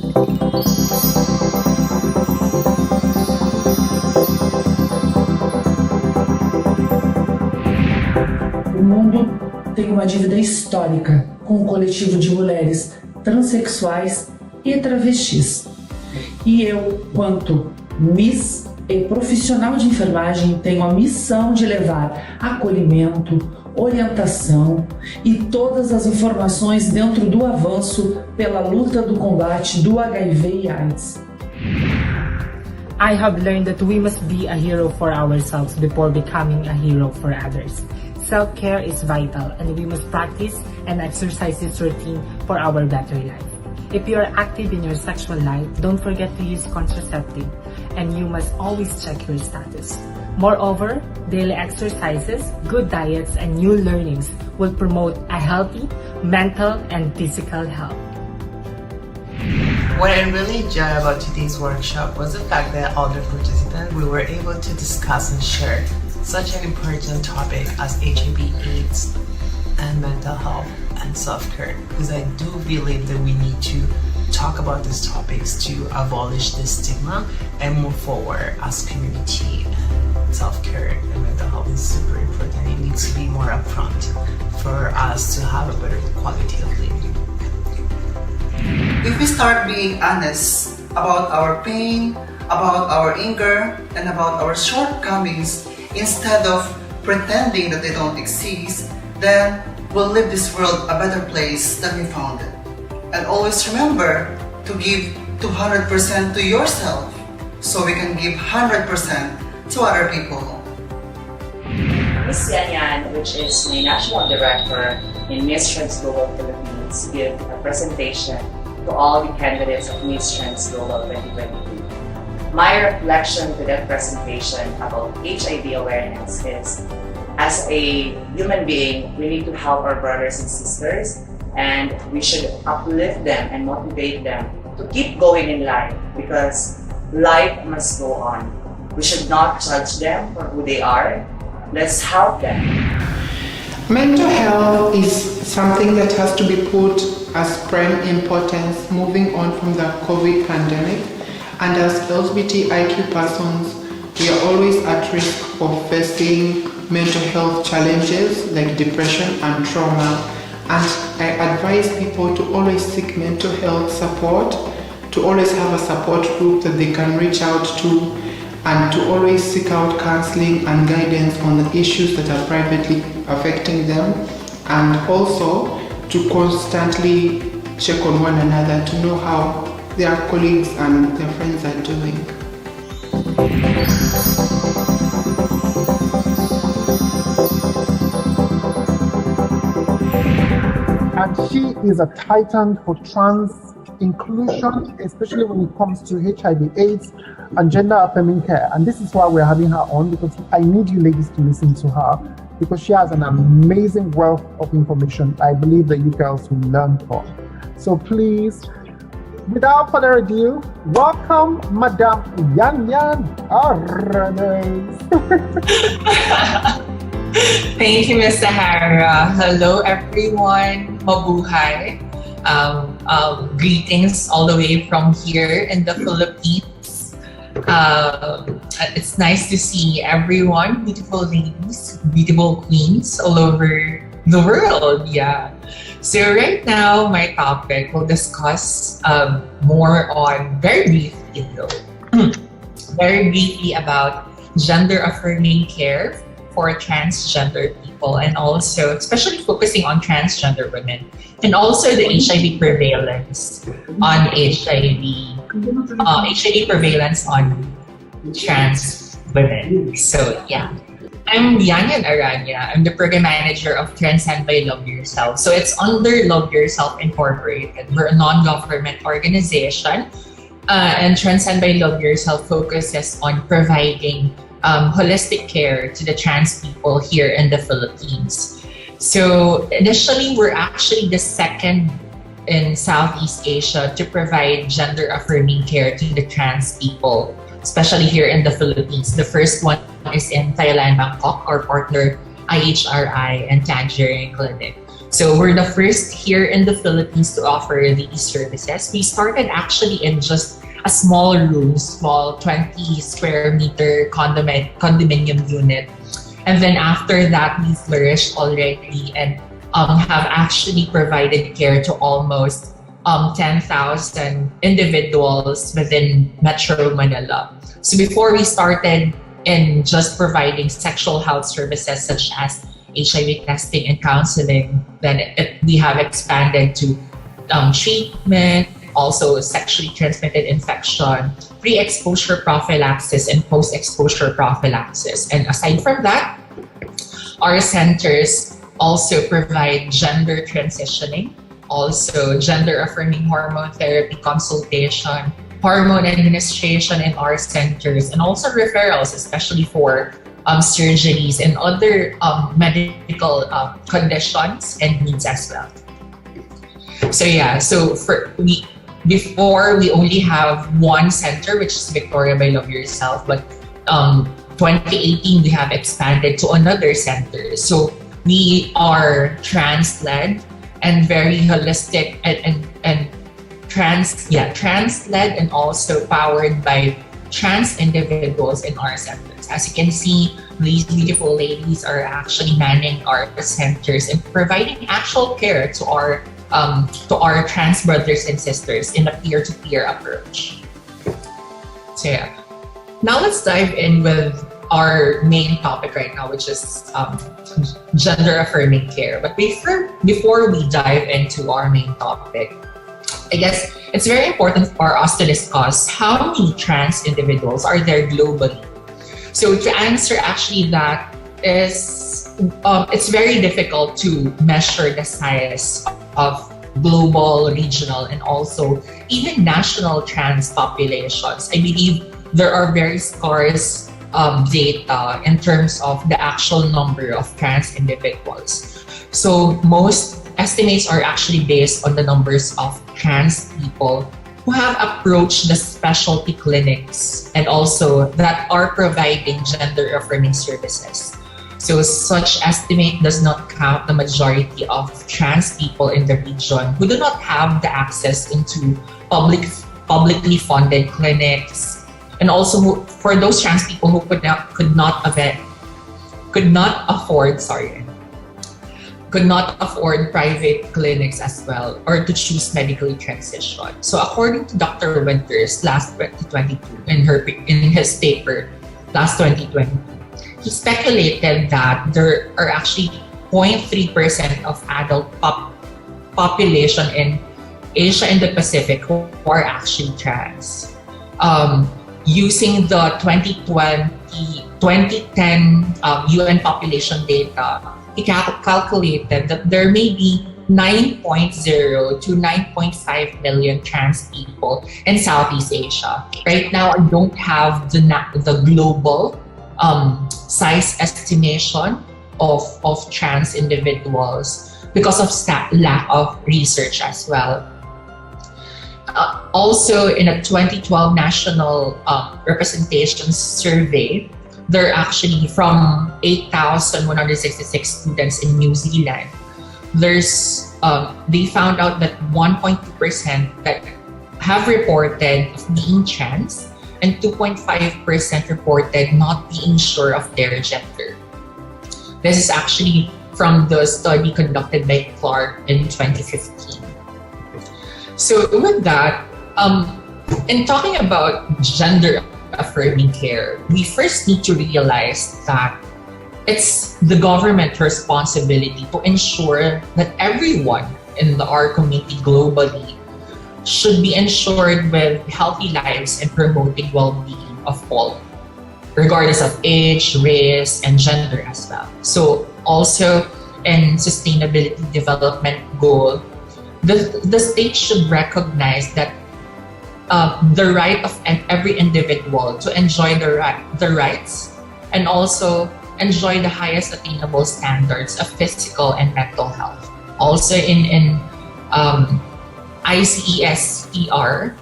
O mundo tem uma dívida histórica com o coletivo de mulheres transexuais e travestis. E eu, quanto Miss e profissional de enfermagem, tenho a missão de levar acolhimento, orientação e todas as informações dentro do avanço pela luta do combate do HIV e AIDS. I have learned that we must be a hero for ourselves before becoming a hero for others. Self-care is vital, and we must practice and exercise this routine for our better life. If you are active in your sexual life, don't forget to use contraceptive, and you must always check your status. Moreover, daily exercises, good diets, and new learnings will promote a healthy mental and physical health. What I really enjoyed about today's workshop was the fact that all the participants we were able to discuss and share such an important topic as HIV/AIDS and mental health and self-care, because I do believe that we need to talk about these topics to abolish this stigma and move forward as community. And self-care and mental health is super important. It needs to be more upfront for us to have a better quality of living. If we start being honest about our pain, about our anger, and about our shortcomings, instead of pretending that they don't exist, then we'll leave this world a better place than we found it. And always remember to give 200% to yourself so we can give 100% to other people. Miss Yan Yan, which is my national director in Miss Trans Global Philippines, give a presentation to all the candidates of Miss Trans Global 2023. My reflection to that presentation about HIV awareness is, as a human being, we need to help our brothers and sisters, and we should uplift them and motivate them to keep going in life, because life must go on. We should not judge them for who they are. Let's help them. Mental health is something that has to be put as prime importance moving on from the COVID pandemic. And as LGBTIQ persons, we are always at risk of facing mental health challenges like depression and trauma. And I advise people to always seek mental health support, to always have a support group that they can reach out to, and to always seek out counseling and guidance on the issues that are privately affecting them, and also to constantly check on one another to know how their colleagues and their friends are doing. And she is a titan for trans inclusion, especially when it comes to HIV/AIDS and gender affirming care. And this is why we're having her on, because I need you ladies to listen to her, because she has an amazing wealth of information I believe that you girls will learn from. So please, without further ado, welcome Madam Yan Yan Aranes. Thank you, Ms. Sahara. Hello, everyone. Mabuhay. Greetings all the way from here in the Philippines. It's nice to see everyone, beautiful ladies, beautiful queens all over the world. Yeah. So right now, my topic will discuss more on very briefly about gender affirming care for transgender people, and also especially focusing on transgender women, and also the HIV prevalence on HIV prevalence on trans women. So yeah. I'm Yan Aranya. I'm the program manager of Transcend by Love Yourself. So it's under Love Yourself Incorporated. We're a non-government organization, and Transcend by Love Yourself focuses on providing holistic care to the trans people here in the Philippines. So initially, we're actually the second in Southeast Asia to provide gender affirming care to the trans people, especially here in the Philippines. The first one is in Thailand, Bangkok, our partner IHRI and Tangerine Clinic. So we're the first here in the Philippines to offer these services. We started actually in just a small room, small 20 square meter condominium unit. And then after that, we flourished already and have actually provided care to almost 10,000 individuals within Metro Manila. So before we started in just providing sexual health services such as HIV testing and counseling, then we have expanded to treatment, also sexually transmitted infection, pre-exposure prophylaxis, and post-exposure prophylaxis. And aside from that, our centers also provide gender transitioning, also gender-affirming hormone therapy consultation, hormone administration in our centers, and also referrals, especially for surgeries and other medical conditions and needs as well. So yeah, before we only have one center, which is Victoria by Love Yourself, but 2018 we have expanded to another center. So we are trans-led and very holistic and trans-led and also powered by trans individuals in our centers. As you can see, these beautiful ladies are actually manning our centers and providing actual care to our trans brothers and sisters in a peer-to-peer approach. So yeah, now let's dive in with our main topic right now, which is gender-affirming care. But before we dive into our main topic, I guess it's very important for us to discuss how many trans individuals are there globally. So to answer actually that is, it's very difficult to measure the size of global, regional, and also even national trans populations. I believe there are very scarce data in terms of the actual number of trans individuals. So most estimates are actually based on the numbers of trans people who have approached the specialty clinics and also that are providing gender-affirming services. So such estimate does not count the majority of trans people in the region who do not have the access into publicly funded clinics, and also for those trans people who could not afford private clinics as well, or to choose medically transition. So according to Dr. Winters last 2022 in his paper last 2022, he speculated that there are actually 0.3% of adult population in Asia and the Pacific who are actually trans. Using the 2010 UN population data, he calculated that there may be 9.0 to 9.5 million trans people in Southeast Asia. Right now, I don't have the global size estimation of trans individuals because of lack of research as well. Also, in a 2012 National Representation Survey, there are actually from 8,166 students in New Zealand. They found out that 1.2% that have reported of being trans and 2.5% reported not being sure of their gender. This is actually from the study conducted by Clark in 2015. So with that, in talking about gender-affirming care, we first need to realize that it's the government's responsibility to ensure that everyone in our community globally should be ensured with healthy lives and promoting well-being of all, regardless of age, race, and gender as well. So also in Sustainability Development Goal, the state should recognize that the right of every individual to enjoy the rights and also enjoy the highest attainable standards of physical and mental health. Also in ICESPR,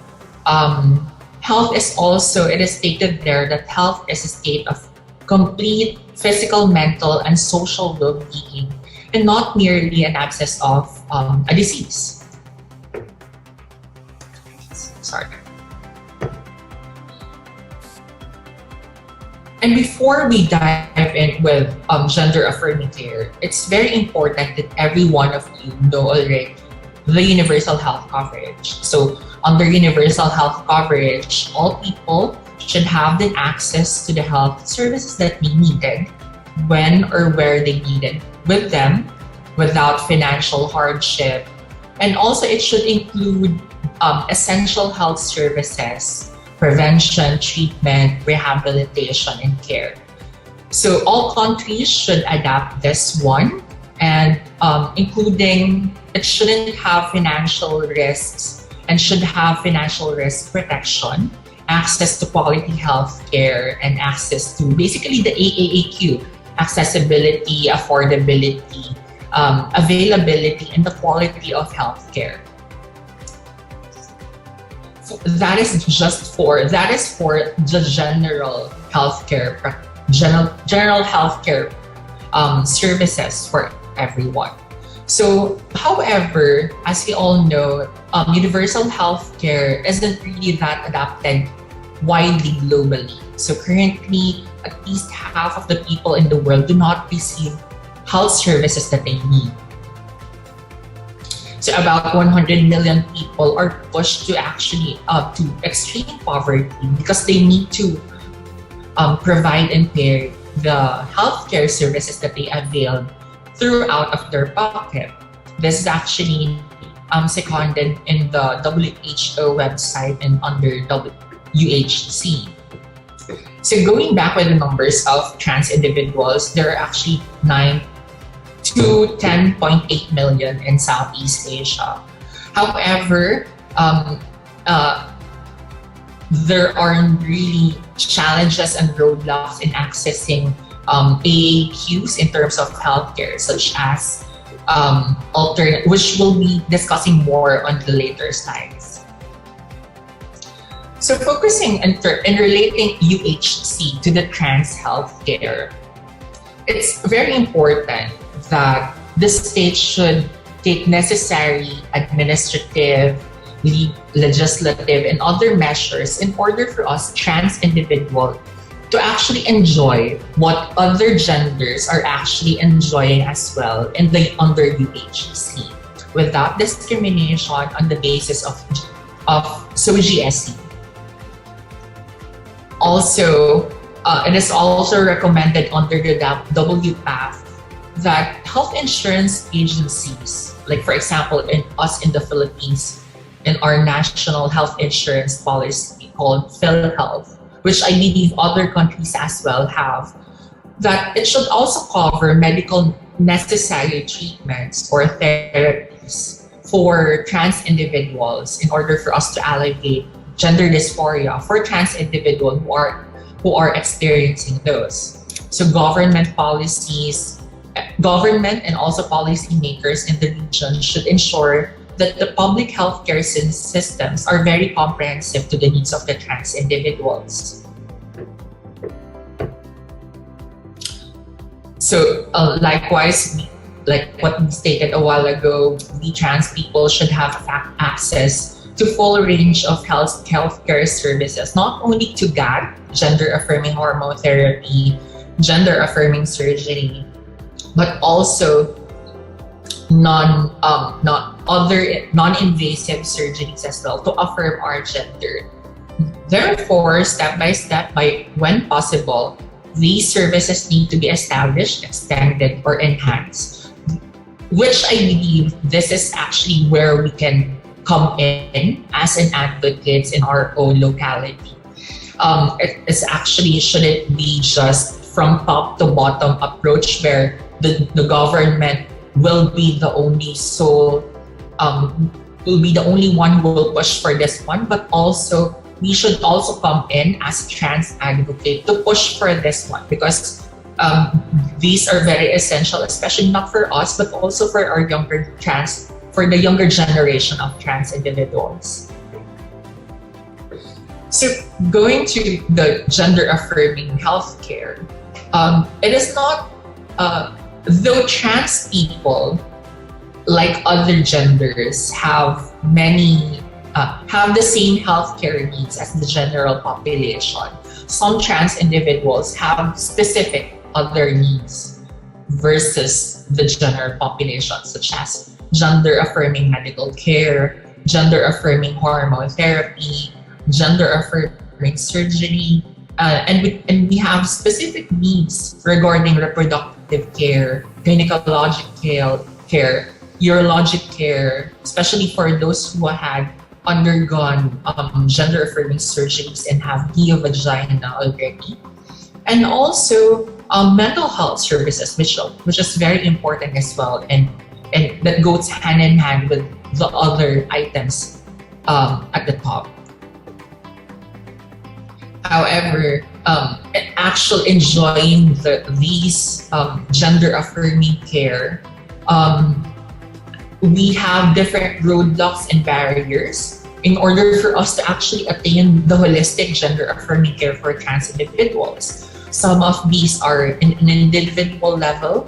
health is also, it is stated there that health is a state of complete physical, mental, and social well-being and not merely an absence of a disease. Sorry. And before we dive in with gender-affirming care, it's very important that every one of you know already the universal health coverage. So under universal health coverage, all people should have the access to the health services that they needed when or where they needed with them without financial hardship. And also it should include essential health services, prevention, treatment, rehabilitation, and care. So all countries should adapt this one, and including it shouldn't have financial risks and should have financial risk protection, access to quality health care, and access to basically the AAAQ, accessibility, affordability, availability, and the quality of health care. That is for the general healthcare, general healthcare services for everyone. So, however, as we all know, universal healthcare isn't really that adopted widely globally. So currently, at least half of the people in the world do not receive health services that they need. So about 100 million people are pushed to actually to extreme poverty because they need to provide and pay the healthcare services that they avail throughout of their pocket. This is actually seconded in the WHO website and under UHC. So going back with the numbers of trans individuals, there are actually 9 to 10.8 million in Southeast Asia. However, there are really challenges and roadblocks in accessing AAQs in terms of healthcare, such as which we'll be discussing more on the later slides. So focusing and relating UHC to the trans healthcare, it's very important that the state should take necessary administrative, legislative, and other measures in order for us trans individuals to actually enjoy what other genders are actually enjoying as well under UHC, without discrimination on the basis of SOGSE. Also, it is also recommended under the WPATH that health insurance agencies, like for example in the Philippines, in our national health insurance policy called PhilHealth, which I believe other countries as well have, that it should also cover medical necessary treatments or therapies for trans individuals in order for us to alleviate gender dysphoria for trans individuals who are experiencing those. So government and also policymakers in the region should ensure that the public healthcare systems are very comprehensive to the needs of the trans individuals. So likewise, like what we stated a while ago, we trans people should have access to full range of healthcare services, not only to GAT, gender-affirming hormone therapy, gender-affirming surgery, but also non-invasive surgeries as well to affirm our gender. Therefore, step by step, when possible, these services need to be established, extended, or enhanced, which I believe this is actually where we can come in as an advocate in our own locality. It is actually shouldn't be just from top to bottom approach where the government will be the only one who will push for this one, but also we should also come in as trans advocate to push for this one, because these are very essential, especially not for us, but also for our for the younger generation of trans individuals. So going to the gender affirming healthcare, it is not Though trans people, like other genders, have many have the same healthcare needs as the general population, some trans individuals have specific other needs versus the general population, such as gender-affirming medical care, gender-affirming hormone therapy, gender-affirming surgery, and we have specific needs regarding reproductive care, gynecologic care, urologic care, especially for those who had undergone gender-affirming surgeries and have neovagina already. And also mental health services, which is very important as well, and that goes hand in hand with the other items at the top. However, actual enjoying these gender-affirming care, we have different roadblocks and barriers in order for us to actually attain the holistic gender-affirming care for trans individuals. Some of these are in an individual level.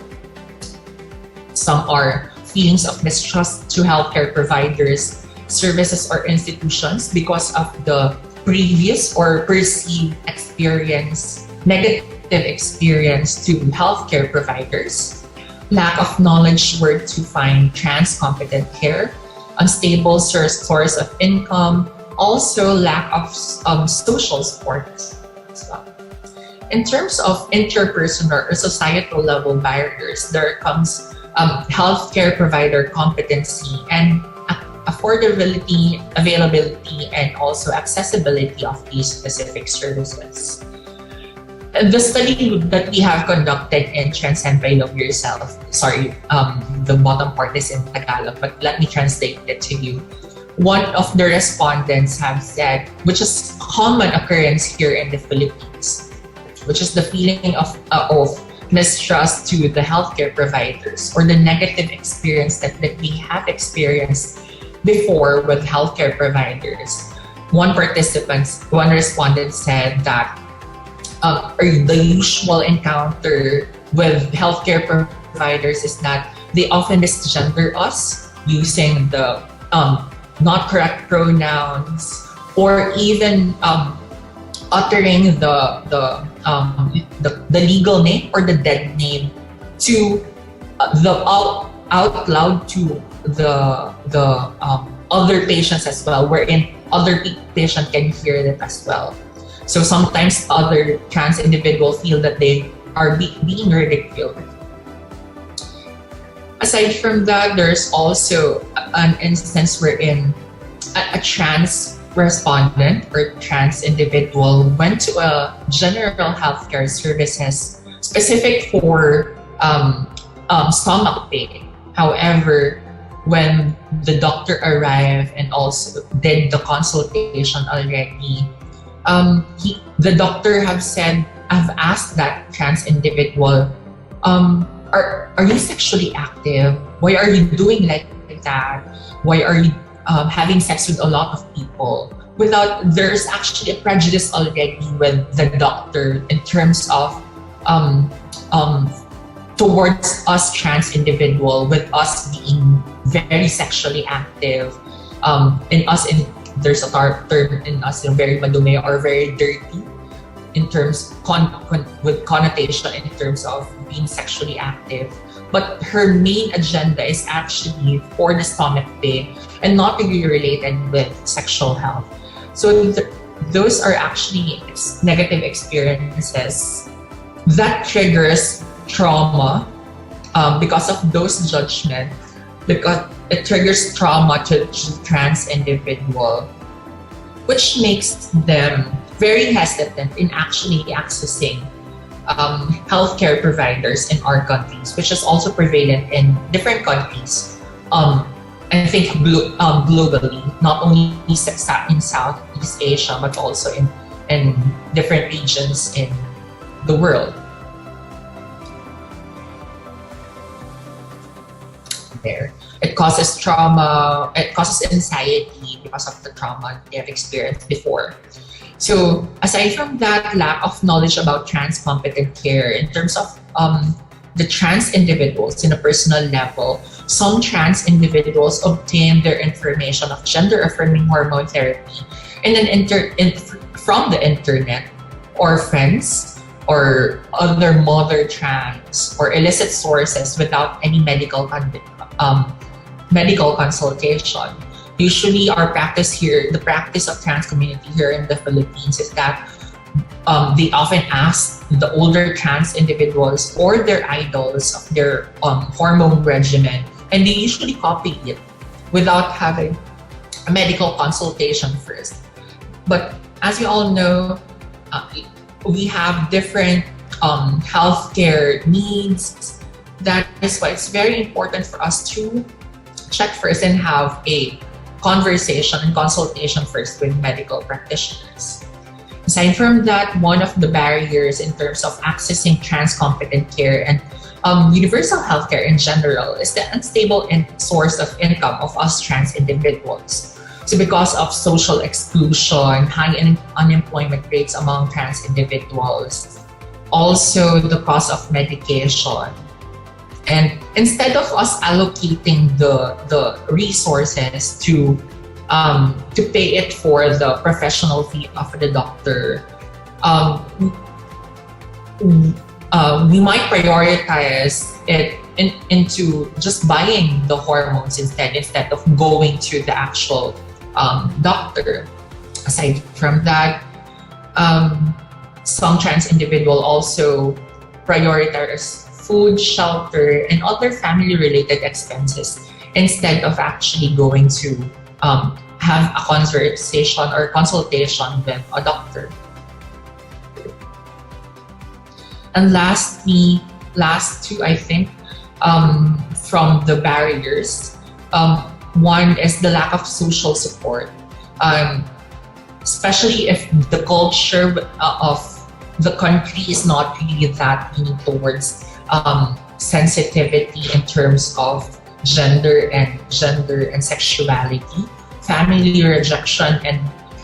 Some are feelings of mistrust to healthcare providers, services, or institutions because of the previous or perceived negative experience to healthcare providers, lack of knowledge where to find trans competent care, unstable source of income, also lack of social support as well. In terms of interpersonal or societal level barriers, there comes healthcare provider competency and affordability, availability, and also accessibility of these specific services. The study that we have conducted in Transcend by Love Yourself, the bottom part is in Tagalog, but let me translate it to you. One of the respondents have said, which is a common occurrence here in the Philippines, which is the feeling of mistrust to the healthcare providers or the negative experience that we have experienced before with healthcare providers. One respondent said that the usual encounter with healthcare providers is that they often misgender us using the not correct pronouns, or even uttering the legal name or the dead name to out loud to the other patients as well, wherein other patient can hear it as well. So sometimes other trans individuals feel that they are being ridiculed. Aside from that, there's also an instance wherein a trans respondent or trans individual went to a general healthcare services specific for stomach pain. However, when the doctor arrived and also did the consultation already, the doctor have asked that trans individual, are you sexually active? Why are you doing like that? Why are you having sex with a lot of people? There's actually a prejudice already with the doctor in terms of towards us trans individual, with us being very sexually active, there's a term in us, very madumi or very dirty in terms with connotation in terms of being sexually active. But her main agenda is actually for the stomach pain and not really related with sexual health. So those are actually negative experiences that triggers trauma because of those judgments, because it triggers trauma to trans individual, which makes them very hesitant in actually accessing healthcare providers in our countries, which is also prevalent in different countries. I think globally, not only in Southeast Asia, but also in different regions in the world. It causes trauma, it causes anxiety because of the trauma they have experienced before. So aside from that, lack of knowledge about trans competent care in terms of the trans individuals in a personal level, some trans individuals obtain their information of gender-affirming hormone therapy from the internet or friends or other mother trans or illicit sources without any medical consultation. Usually our practice here, the practice of trans community here in the Philippines is that they often ask the older trans individuals or their idols of their hormone regimen, and they usually copy it without having a medical consultation first. But as you all know, we have different healthcare needs. That is why it's very important for us to check first and have a conversation and consultation first with medical practitioners. Aside from that, one of the barriers in terms of accessing trans competent care and universal healthcare in general is the unstable source of income of us trans individuals. So because of social exclusion, high unemployment rates among trans individuals, also the cost of medication. And instead of us allocating the resources to pay it for the professional fee of the doctor, we might prioritize it into just buying the hormones instead of going to the actual doctor. Aside from that, some trans individual also prioritize food, shelter, and other family-related expenses instead of actually going to have a conversation or consultation with a doctor. And last two, I think, from the barriers, one is the lack of social support, especially if the culture of the country is not really that leaning towards sensitivity in terms of gender and sexuality. Family rejection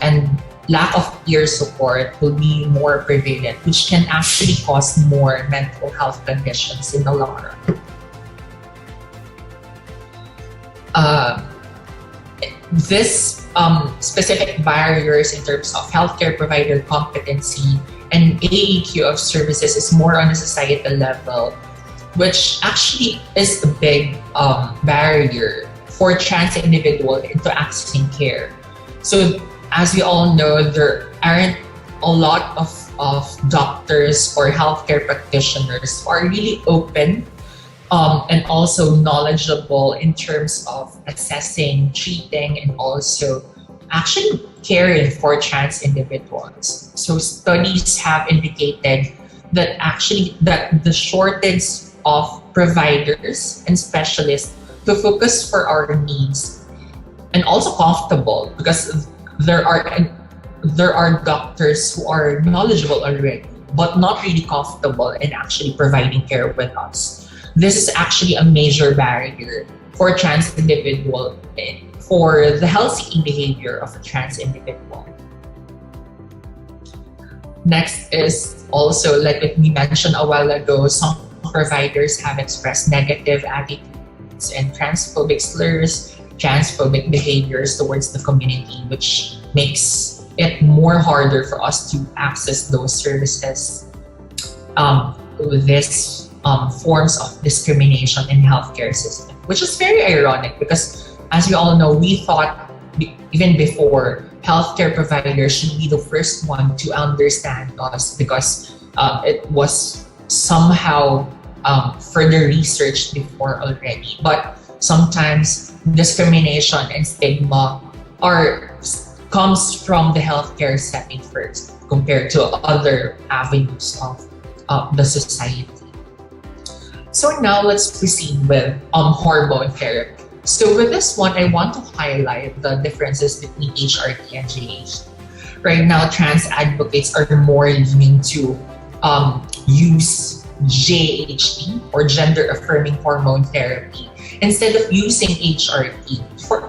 and lack of peer support will be more prevalent, which can actually cause more mental health conditions in the long run. This specific barriers in terms of healthcare provider competency and AEQ of services is more on a societal level, which actually is a big barrier for trans individuals into accessing care. So as we all know, there aren't a lot of doctors or healthcare practitioners who are really open and also knowledgeable in terms of assessing, treating, and also actually caring for trans individuals. So studies have indicated that the shortage of providers and specialists to focus for our needs and also comfortable, because there are doctors who are knowledgeable already but not really comfortable in actually providing care with us. This is actually a major barrier for trans individual, for the healthy behavior of a trans individual. Next is also, like we mentioned a while ago, some providers have expressed negative attitudes and transphobic slurs, transphobic behaviors towards the community, which makes it more harder for us to access those services with this forms of discrimination in healthcare system, which is very ironic because, as we all know, we thought even before healthcare providers should be the first one to understand us because it was somehow further researched before already. But sometimes discrimination and stigma comes from the healthcare setting first compared to other avenues of the society. So now let's proceed with hormone therapy. So with this one, I want to highlight the differences between HRT and JHT. Right now, trans advocates are more leaning to use JHT or gender affirming hormone therapy instead of using HRT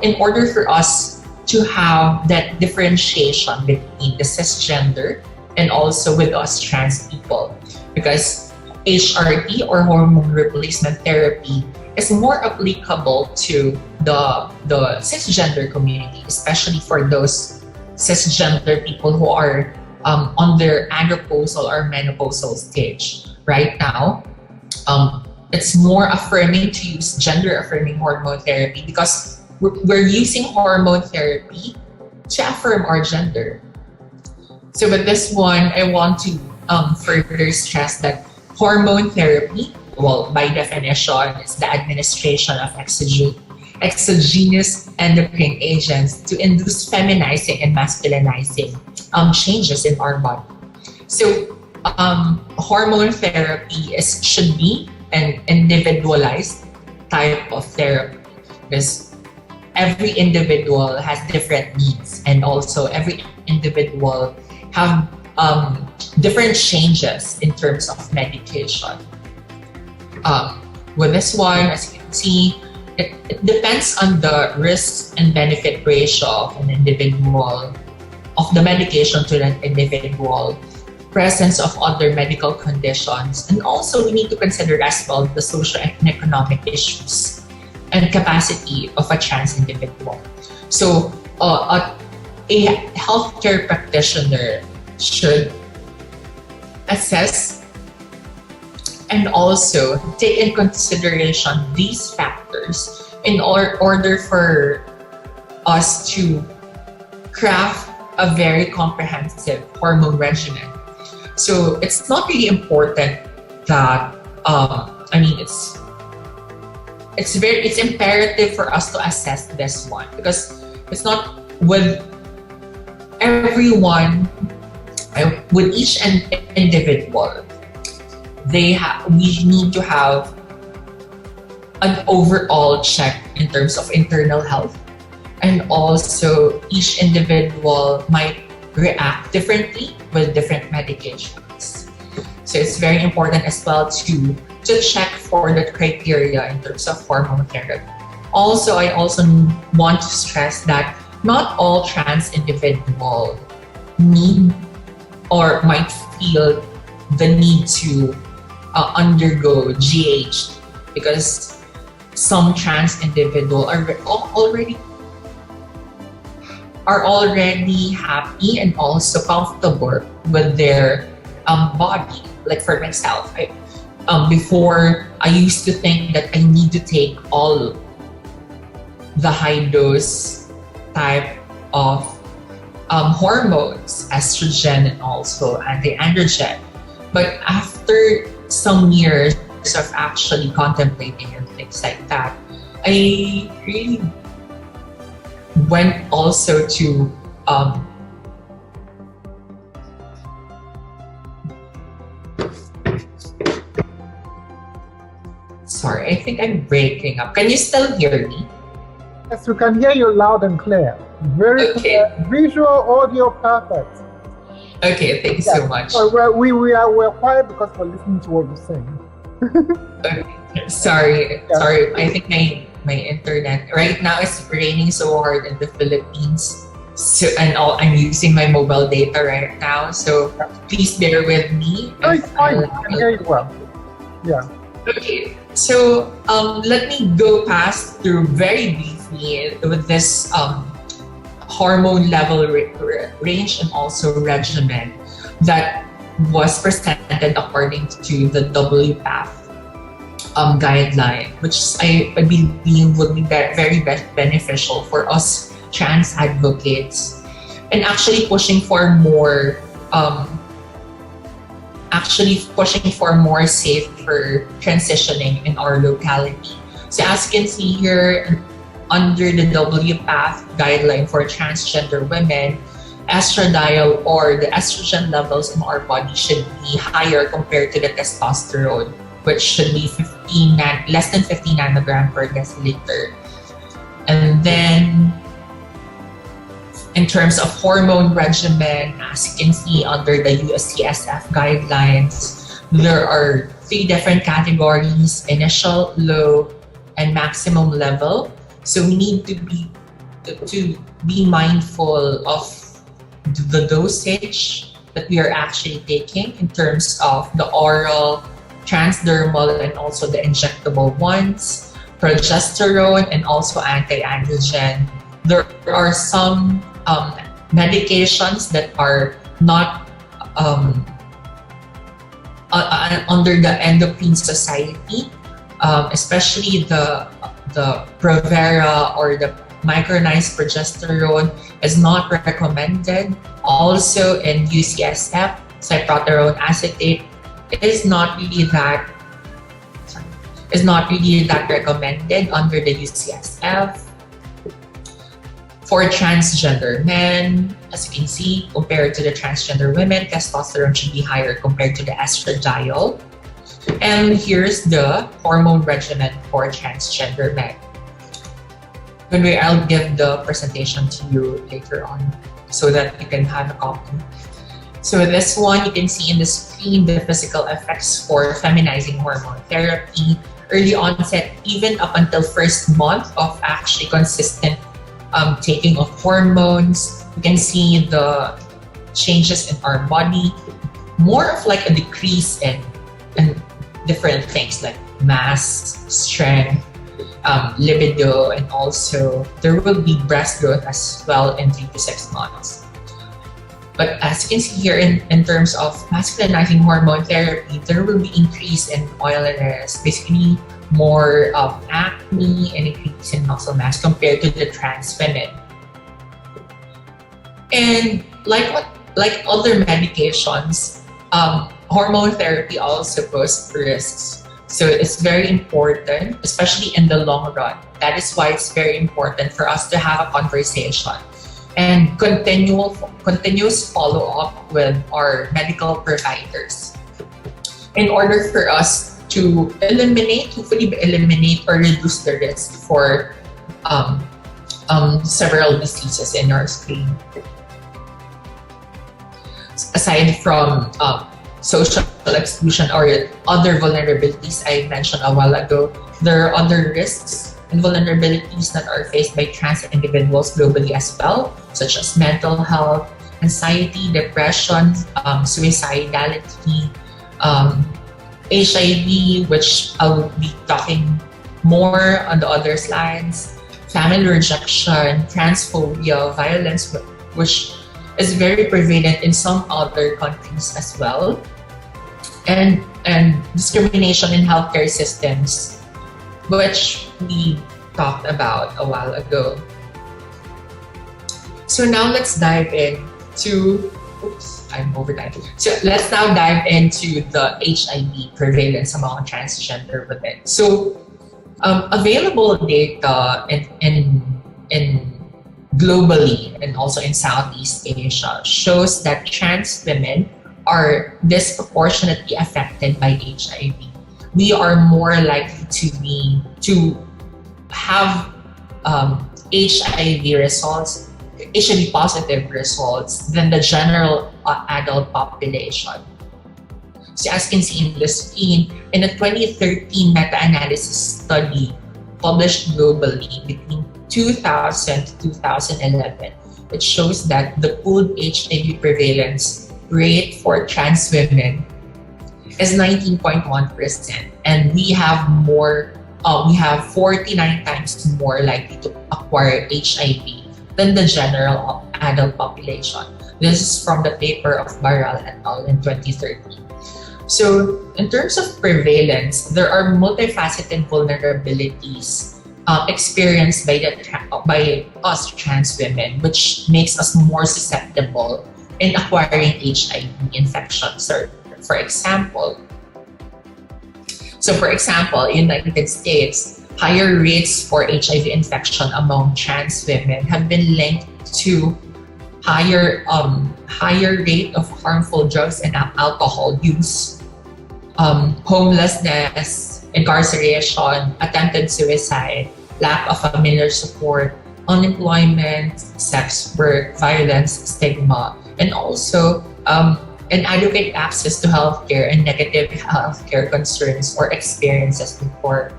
in order for us to have that differentiation between the cisgender and also with us trans people. Because HRT or hormone replacement therapy is more applicable to the cisgender community, especially for those cisgender people who are on their andropausal or menopausal stage. Right now, it's more affirming to use gender affirming hormone therapy because we're using hormone therapy to affirm our gender. So with this one, I want to further stress that hormone therapy, well, by definition, is the administration of exogenous endocrine agents to induce feminizing and masculinizing changes in our body. So hormone therapy should be an individualized type of therapy because every individual has different needs, and also every individual have different changes in terms of medication. With this one, as you can see, it depends on the risk and benefit ratio of an individual, of the medication to an individual, presence of other medical conditions, and also we need to consider as well the social and economic issues and capacity of a trans individual. So a healthcare practitioner should assess and also take in consideration these factors in order for us to craft a very comprehensive hormone regimen. So it's not really important that it's imperative for us to assess this one because it's not with everyone, with each individual. We need to have an overall check in terms of internal health, and also each individual might react differently with different medications. So it's very important as well to check for the criteria in terms of hormone therapy. Also, I also want to stress that not all trans individuals need or might feel the need to undergo GH because some trans individuals are already happy and also comfortable with their body. Like for myself, before I used to think that I need to take all the high dose type of hormones, estrogen and also anti-androgen. But after some years of actually contemplating and things like that, I really went also to sorry, I think I'm breaking up. Can you still hear me? Yes, we can hear you loud and clear. Very clear. Visual, audio, perfect. Okay, thank you so much. We're quiet because we're listening to what you're saying. Okay. Sorry. I think my internet right now is raining so hard in the Philippines. So I'm using my mobile data right now. So please bear with me. No, it's fine. I can hear you well. Yeah. Okay. So let me go past through very briefly with this hormone level range and also regimen that was presented according to the WPATH guideline, which I believe would be very beneficial for us trans advocates and actually pushing for more safer transitioning in our locality. So as you can see here, under the WPATH guideline for transgender women, estradiol or the estrogen levels in our body should be higher compared to the testosterone, which should be less than 50 nanogram per deciliter. And then in terms of hormone regimen, as you can see under the USCSF guidelines, there are 3 different categories: initial, low, and maximum level. So we need to be mindful of the dosage that we are actually taking in terms of the oral transdermal and also the injectable ones, progesterone and also anti-androgen. There are some medications that are not under the endocrine society, especially the Provera or the micronized progesterone is not recommended. Also in UCSF, cyproterone acetate is not really that recommended under the UCSF. For transgender men, as you can see, compared to the transgender women, testosterone should be higher compared to the estradiol. And here's the hormone regimen for transgender men. Anyway, I'll give the presentation to you later on so that you can have a copy. So this one, you can see in the screen the physical effects for feminizing hormone therapy, early onset, even up until first month of actually consistent taking of hormones. You can see the changes in our body, more of like a decrease in different things like mass, strength, libido, and also there will be breast growth as well in 3 to 6 months. But as you can see here, in terms of masculinizing hormone therapy, there will be increase in oiliness, basically more of acne and increase in muscle mass compared to the trans women. And like other medications, hormone therapy also poses risks. So it's very important, especially in the long run. That is why it's very important for us to have a conversation and continuous follow-up with our medical providers in order for us to hopefully eliminate or reduce the risk for several diseases in our screen. Aside from social exclusion or other vulnerabilities I mentioned a while ago, there are other risks and vulnerabilities that are faced by trans individuals globally as well, such as mental health, anxiety, depression, suicidality, HIV, which I'll be talking more on the other slides, family rejection, transphobia, violence, which is very prevalent in some other countries as well, and discrimination in healthcare systems, which we talked about a while ago. So now let's dive into, I'm over time. So let's now dive into the HIV prevalence among transgender women. So available data in globally and also in Southeast Asia shows that trans women are disproportionately affected by HIV. We are more likely to have HIV positive results than the general adult population. So as you can see in the screen, in a 2013 meta-analysis study published globally between 2000 to 2011, it shows that the pooled HIV prevalence rate for trans women is 19.1%, and we have 49 times more likely to acquire HIV than the general adult population. This is from the paper of Barral et al. In 2013. So in terms of prevalence, there are multifaceted vulnerabilities experienced by us trans women, which makes us more susceptible in acquiring HIV infections. For example, in the United States, higher rates for HIV infection among trans women have been linked to higher rate of harmful drugs and alcohol use, homelessness, incarceration, attempted suicide, lack of familiar support, unemployment, sex work, violence, stigma, and also inadequate access to healthcare and negative healthcare concerns or experiences before.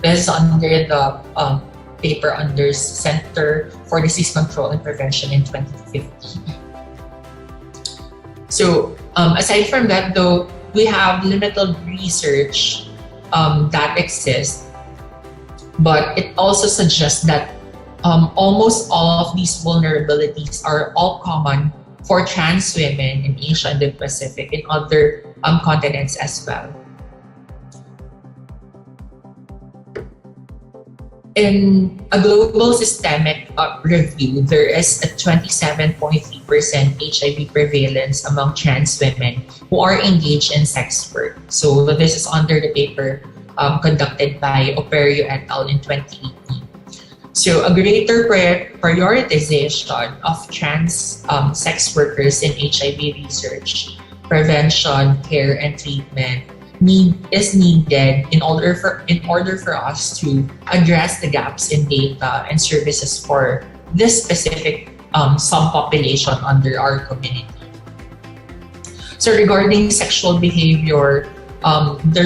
This is under the paper under Center for Disease Control and Prevention in 2015. So aside from that though, we have limited research that exists, but it also suggests that almost all of these vulnerabilities are all common for trans women in Asia and the Pacific, in other continents as well. In a global systemic review, there is a 27.3% HIV prevalence among trans women who are engaged in sex work. So this is under the paper conducted by Operio et al. In 2018. So a greater prioritization of trans sex workers in HIV research, prevention, care, and treatment is needed in order for us to address the gaps in data and services for this specific subpopulation under our community. So regarding sexual behavior, the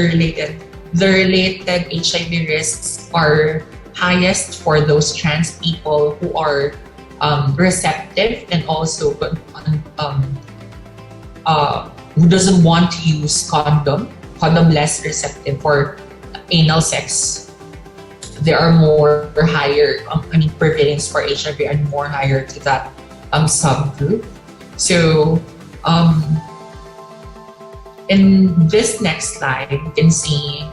related HIV risks are highest for those trans people who are receptive and also who doesn't want to use condom less receptive for anal sex. There are more higher, prevalence for HIV and more higher to that subgroup. So in this next slide, you can see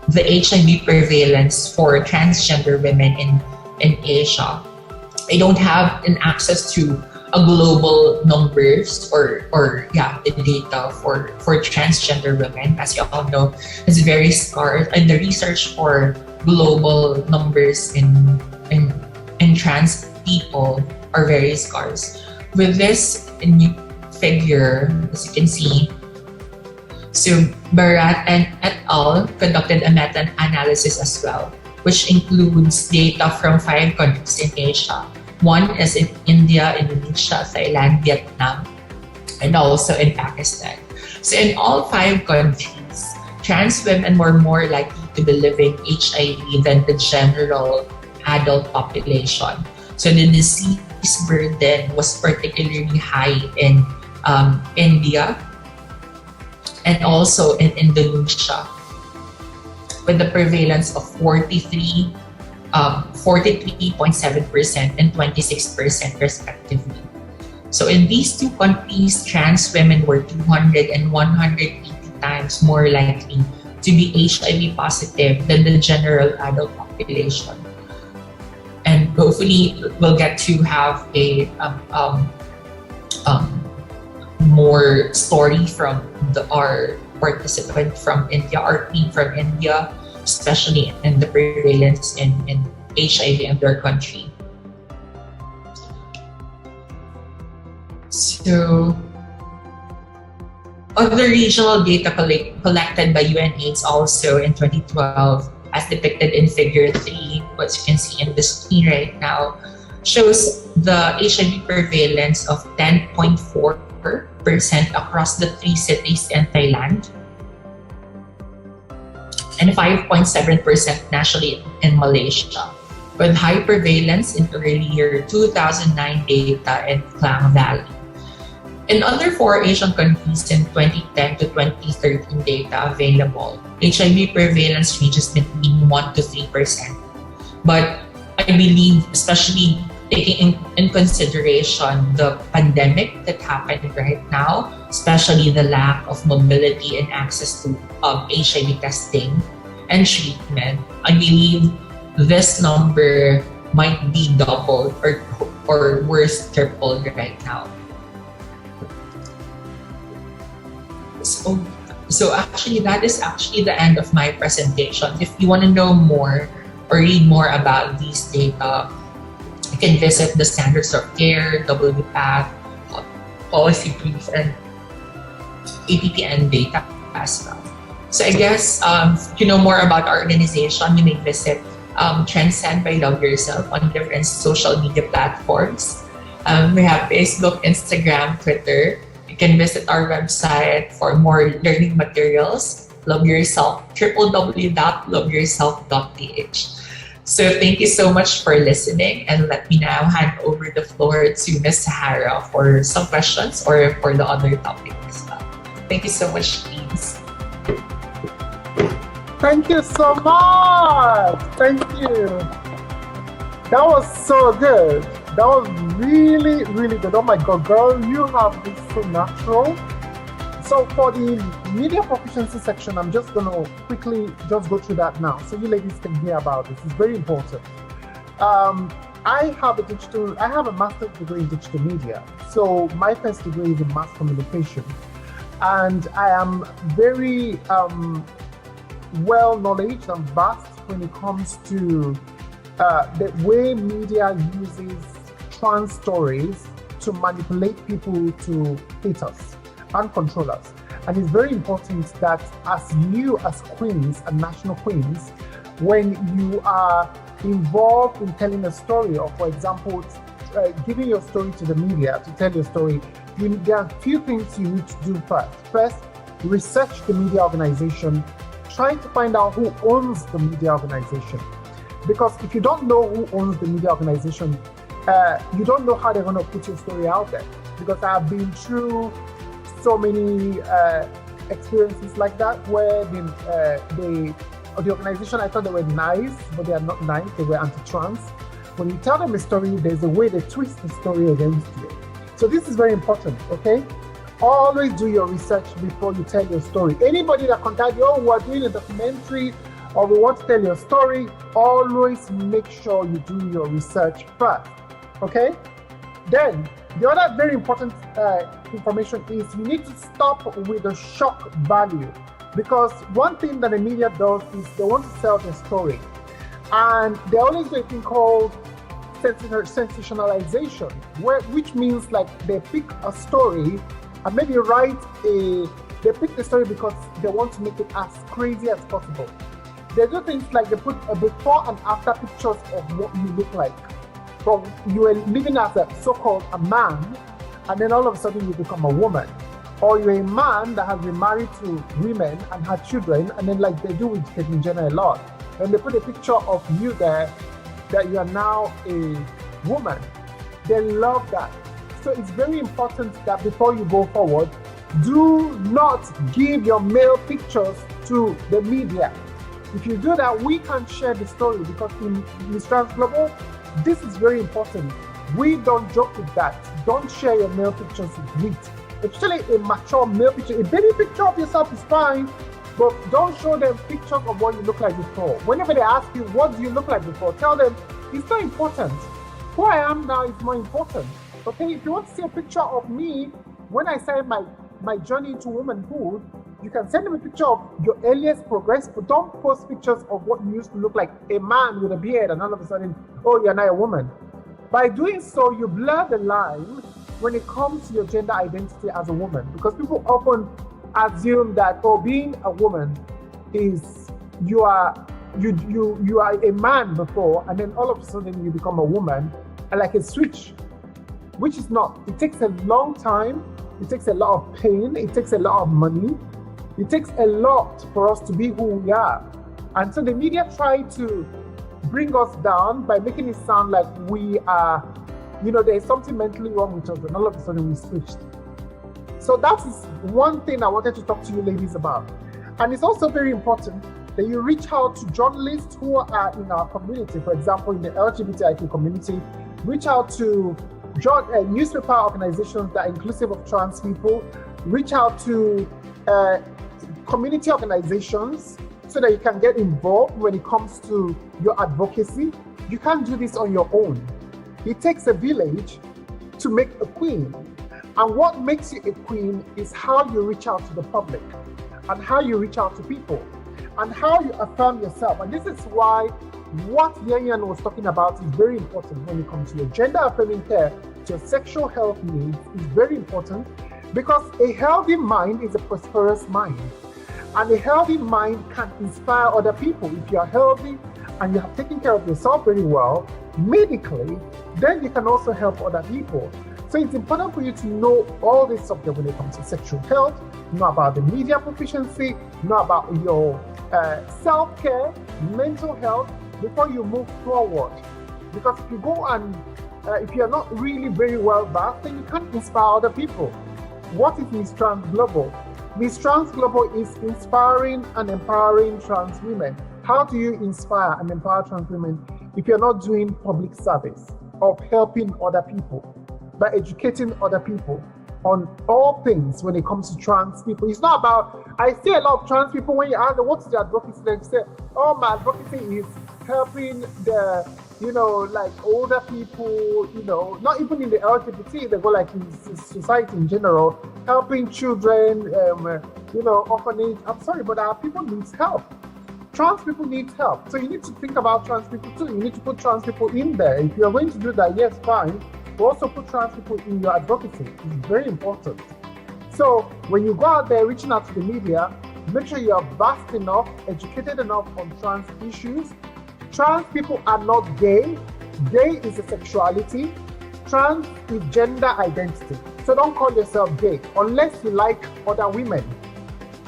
the HIV prevalence for transgender women in Asia. I don't have an access to a global numbers or the data for transgender women. As you all know, is very scarce, and the research for global numbers in trans people are very scarce. With this new figure, as you can see, so Bharat and et al. Conducted a meta-analysis as well, which includes data from 5 countries in Asia. One is in India, Indonesia, Thailand, Vietnam, and also in Pakistan. So in all 5 countries, trans women were more likely to be living HIV than the general adult population. So the disease burden was particularly high in India and also in Indonesia, with the prevalence of 43.7% and 26% respectively. So in these 2 countries, trans women were 200 and 180 times more likely to be HIV positive than the general adult population. And hopefully we'll get to have a more story from our participant from India, our team from India, especially in the prevalence in HIV in their country. So, other regional data collected by UNAIDS also in 2012, as depicted in figure 3, what you can see in the screen right now, shows the HIV prevalence of 10.4% across the 3 cities in Thailand, and 5.7% nationally in Malaysia, with high prevalence in earlier 2009 data in Klang Valley. In other 4 Asian countries in 2010 to 2013 data available, HIV prevalence ranges between 1 to 3%. But I believe, especially taking in consideration the pandemic that happened right now, especially the lack of mobility and access to HIV testing and treatment, I believe this number might be doubled or worse, tripled right now. So actually, that is actually the end of my presentation. If you want to know more or read more about these data, you can visit the Standards of Care, WPATH, Policy Brief, and APPN data as well. So I guess if you know more about our organization, you may visit Transcend by Love Yourself on different social media platforms. We have Facebook, Instagram, Twitter. You can visit our website for more learning materials, Love Yourself, www.loveyourself.ph. So thank you so much for listening, and let me now hand over the floor to Ms. Sahara for some questions or for the other topic as well. Thank you so much, James. Thank you so much. Thank you. That was so good. That was really, really good. Oh my God, girl, you have this so natural. So for the media proficiency section, I'm just going to quickly just go through that now so you ladies can hear about this. It's very important. I have a master's degree in digital media. So my first degree is in mass communication. And I am very well knowledge and vast when it comes to the way media uses trans stories to manipulate people to hate us and control us. And it's very important that as you as queens and national queens, when you are involved in telling a story, or for example, giving your story to the media to tell your story, there are a few things you need to do first. First, research the media organization. Try to find out who owns the media organization. Because if you don't know who owns the media organization, you don't know how they're going to put your story out there. Because I've been through so many experiences like that where the organization, I thought they were nice, but they are not nice. They were anti-trans. When you tell them a story, there's a way they twist the story against you. So this is very important, okay? Always do your research before you tell your story. Anybody that contacts you, oh, we're doing a documentary or we want to tell your story, always make sure you do your research first, okay? Then, the other very important information is you need to stop with the shock value, because one thing that the media does is they want to sell their story. And they always do a thing called sensationalization, which means like they pick a story and maybe they pick the story because they want to make it as crazy as possible. They do things like they put a before and after pictures of what you look like. From you were living as a so-called a man, and then all of a sudden you become a woman. Or you're a man that has been married to women and had children, and then like they do with Caitlyn Jenner a lot. When they put a picture of you there, that you are now a woman. They love that. So it's very important that before you go forward, do not give your male pictures to the media. If you do that, we can't share the story, because in Miss Trans Global, this is very important. We don't joke with that. Don't share your male pictures with, especially a mature male picture. A baby picture of yourself is fine, but don't show them pictures of what you look like before. Whenever they ask you, what do you look like before? Tell them, it's not important. Who I am now is more important. Okay, if you want to see a picture of me when I started my journey into womanhood, you can send them a picture of your earliest progress, but don't post pictures of what you used to look like, a man with a beard, and all of a sudden, oh, you're now a woman. By doing so, you blur the line when it comes to your gender identity as a woman, because people often assume that, oh, being a woman is you are a man before, and then all of a sudden you become a woman, and like a switch, which is not. It takes a long time, it takes a lot of pain, it takes a lot of money, it takes a lot for us to be who we are. And so the media try to bring us down by making it sound like we are, there's something mentally wrong with us, and all of a sudden we switched. So that is one thing I wanted to talk to you ladies about. And it's also very important that you reach out to journalists who are in our community. For example, in the LGBTIQ community, reach out to newspaper organizations that are inclusive of trans people, reach out to community organizations so that you can get involved when it comes to your advocacy. You can't do this on your own. It takes a village to make a queen. And what makes you a queen is how you reach out to the public, and how you reach out to people, and how you affirm yourself. And this is why what Yan was talking about is very important when it comes to your gender affirming care, to your sexual health needs is very important, because a healthy mind is a prosperous mind. And a healthy mind can inspire other people. If you are healthy and you have taken care of yourself very well, medically, then you can also help other people. So it's important for you to know all this subject when it comes to sexual health, know about the media proficiency, know about your self-care, mental health, before you move forward. Because if you go and, if you're not really very well versed, then you can't inspire other people. What is Miss Trans Global? Miss Trans Global is inspiring and empowering trans women. How do you inspire and empower trans women if you're not doing public service of helping other people, by educating other people on all things when it comes to trans people? It's not about, I see a lot of trans people, when you ask them what's their advocacy, they say, oh, my advocacy is helping the, like older people, not even in the LGBT, they go like in society in general, helping children, orphanage. I'm sorry, but our people need help. Trans people need help. So you need to think about trans people too. You need to put trans people in there. If you're going to do that, yes, fine. But also put trans people in your advocacy. It's very important. So when you go out there reaching out to the media, make sure you're vast enough, educated enough on trans issues. Trans people are not gay. Gay is a sexuality. Trans is gender identity. So don't call yourself gay unless you like other women.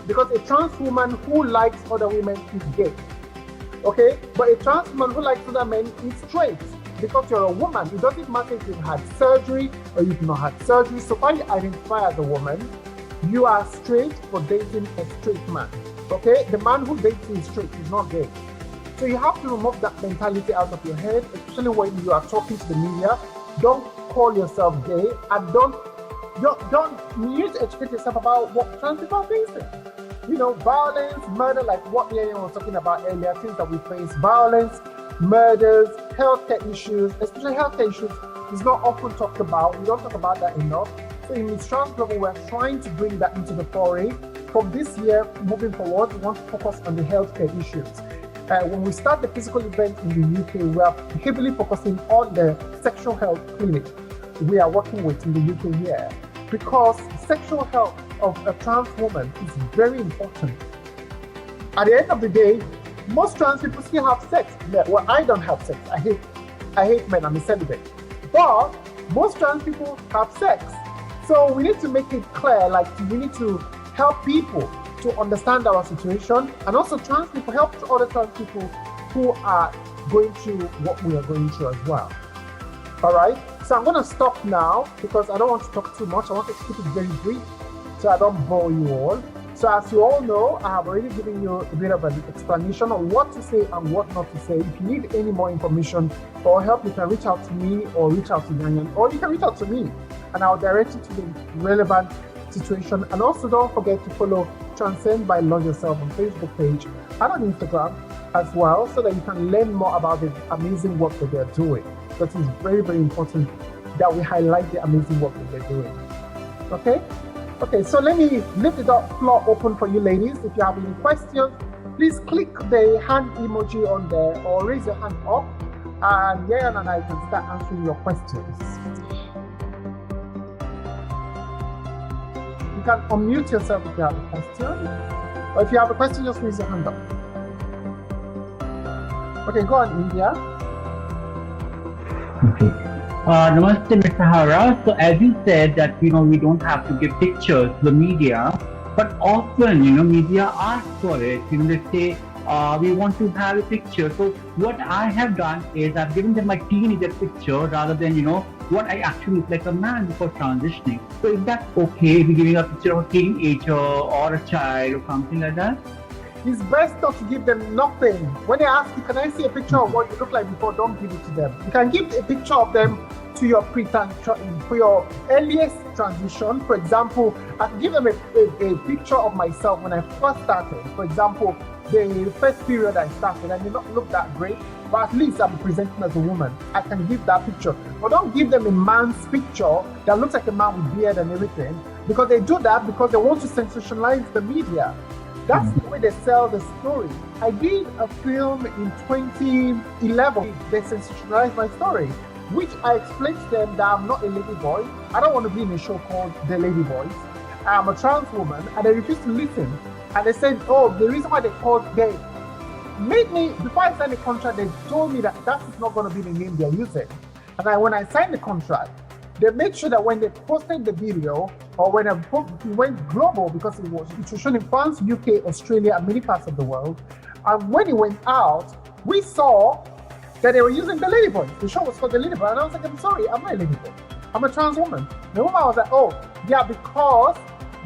Because a trans woman who likes other women is gay. Okay? But a trans woman who likes other men is straight. Because you're a woman, it doesn't matter if you've had surgery or you've not had surgery. So when you identify as a woman, you are straight for dating a straight man. Okay? The man who dates you is straight, he's not gay. So you have to remove that mentality out of your head, especially when you are talking to the media. Don't call yourself gay, and don't you need to educate yourself about what trans people are facing. Violence, murder, like what Lilian was talking about earlier, things that we face, violence, murders, healthcare issues, especially healthcare issues, is not often talked about. We don't talk about that enough. So in Miss Trans Global, we're trying to bring that into the foray. From this year, moving forward, we want to focus on the healthcare issues. When we start the physical event in the UK, we are heavily focusing on the sexual health clinic we are working with in the UK here, because sexual health of a trans woman is very important. At the end of the day, most trans people still have sex. Well, I don't have sex. I hate men. I'm a celibate. But most trans people have sex. So we need to make it clear, like we need to help people to understand our situation, and also trans people help other trans people who are going through what we are going through as well. All right, so I'm going to stop now because I don't want to talk too much. I want to keep it very brief so I don't bore you all. So as you all know, I have already given you a bit of an explanation on what to say and what not to say. If you need any more information or help, you can reach out to me or reach out to Yanyan, or you can reach out to me and I'll direct you to the relevant situation. And also don't forget to follow Transcend by Love Yourself on Facebook page and on Instagram as well, so that you can learn more about the amazing work that they're doing. That is very, very important that we highlight the amazing work that they're doing. Okay, so let me leave the floor open for you ladies. If you have any questions, please click the hand emoji on there or raise your hand up, and Yayan and I can start answering your questions. You can unmute yourself if you have a question, or if you have a question, just raise your hand up. Okay, go on, India. Okay. Namaste, Mr. Hara. So as you said that, we don't have to give pictures to the media, but often, media ask for it. They say, we want to have a picture. So what I have done is I've given them my teenager picture rather than, what I actually look like a man before transitioning. So is that okay, if you're giving a picture of a teenager or a child or something like that? It's best not to give them nothing. When they ask you, can I see a picture of what you look like before, don't give it to them. You can give a picture of them to your for your earliest transition. For example, I can give them a picture of myself when I first started. For example, the first period I started, I may not look that great, but at least I'm presenting as a woman. I can give that picture. But don't give them a man's picture that looks like a man with beard and everything, because they do that because they want to sensationalize the media. That's the way they sell the story. I did a film in 2011. They sensationalized my story, which I explained to them that I'm not a lady boy. I don't want to be in a show called The Lady Boys. I'm a trans woman, and they refused to listen. And they said, oh, the reason why they called gay made me, before I signed the contract, they told me that that is not going to be the name they're using. And when I signed the contract, they made sure that when they posted the video, or when it went global, because it was shown in France, UK, Australia, and many parts of the world, and when it went out, we saw that they were using the Ladyboy. The show was called The Ladyboy, and I was like, I'm sorry, I'm not a ladyboy. I'm a trans woman. The woman was like, oh, yeah, because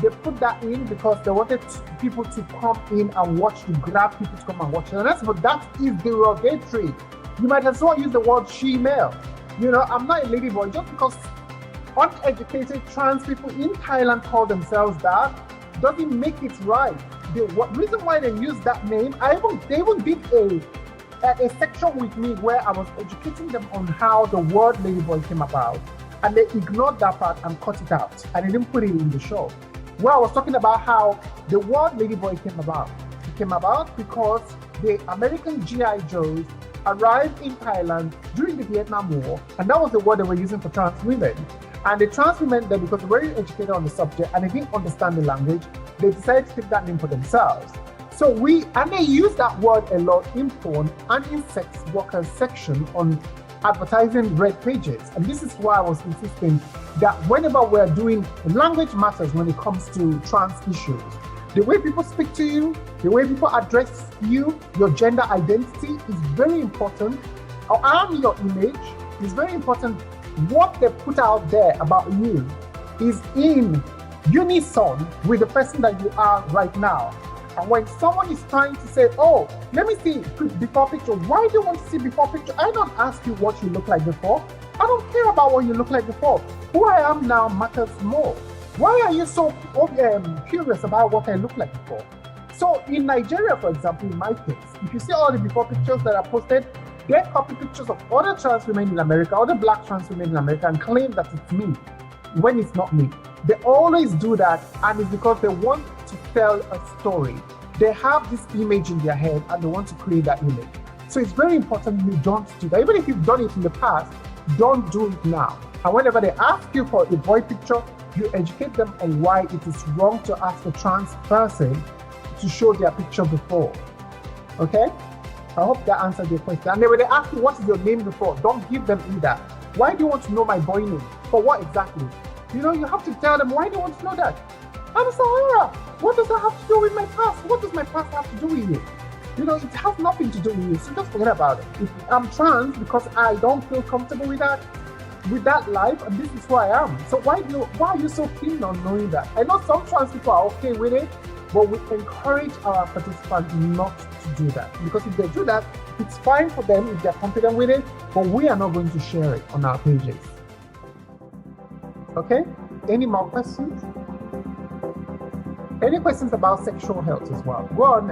they put that in because they wanted people to come in and watch, to grab people to come and watch. And but that is derogatory. You might as well use the word she-male. You know, I'm not a ladyboy. Just because uneducated trans people in Thailand call themselves that doesn't make it right. The reason why they use that name, they even did a section with me where I was educating them on how the word ladyboy came about, and they ignored that part and cut it out, and they didn't put it in the show. Where I was talking about how the word ladyboy came about. It came about because the American GI Joes arrived in Thailand during the Vietnam War, and that was the word they were using for trans women. And the trans women then, because they were very educated on the subject and they didn't understand the language, they decided to take that name for themselves. So they use that word a lot in porn and in sex workers section on advertising red pages. And this is why I was insisting that whenever we're doing, language matters when it comes to trans issues. The way people speak to you, the way people address you, your gender identity is very important. And your image is very important. What they put out there about you is in unison with the person that you are right now. And when someone is trying to say, oh, let me see before picture, why do you want to see before picture? I don't ask you what you look like before. I don't care about what you look like before. Who I am now matters more. Why are you so curious about what I look like before? So in Nigeria, for example, in my case, if you see all the before pictures that are posted, they copy pictures of other trans women in America, other black trans women in America, and claim that it's me when it's not me. They always do that, and it's because they want to tell a story. They have this image in their head and they want to create that image. So it's very important you don't do that. Even if you've done it in the past, don't do it now. And whenever they ask you for a boy picture, you educate them on why it is wrong to ask a trans person to show their picture before. Okay? I hope that answered your question. And then when they ask you what is your name before, don't give them either. Why do you want to know my boy name? For what exactly? You know, you have to tell them, why do you want to know that? I'm Sahara. What does that have to do with my past? What does my past have to do with you? You know, it has nothing to do with you, so just forget about it. If I'm trans because I don't feel comfortable with that life, and this is who I am. So why are you so keen on knowing that? I know some trans people are okay with it, but we encourage our participants not to do that. Because if they do that, it's fine for them if they're confident with it, but we are not going to share it on our pages. Okay? Any more questions? Any questions about sexual health as well? Go on,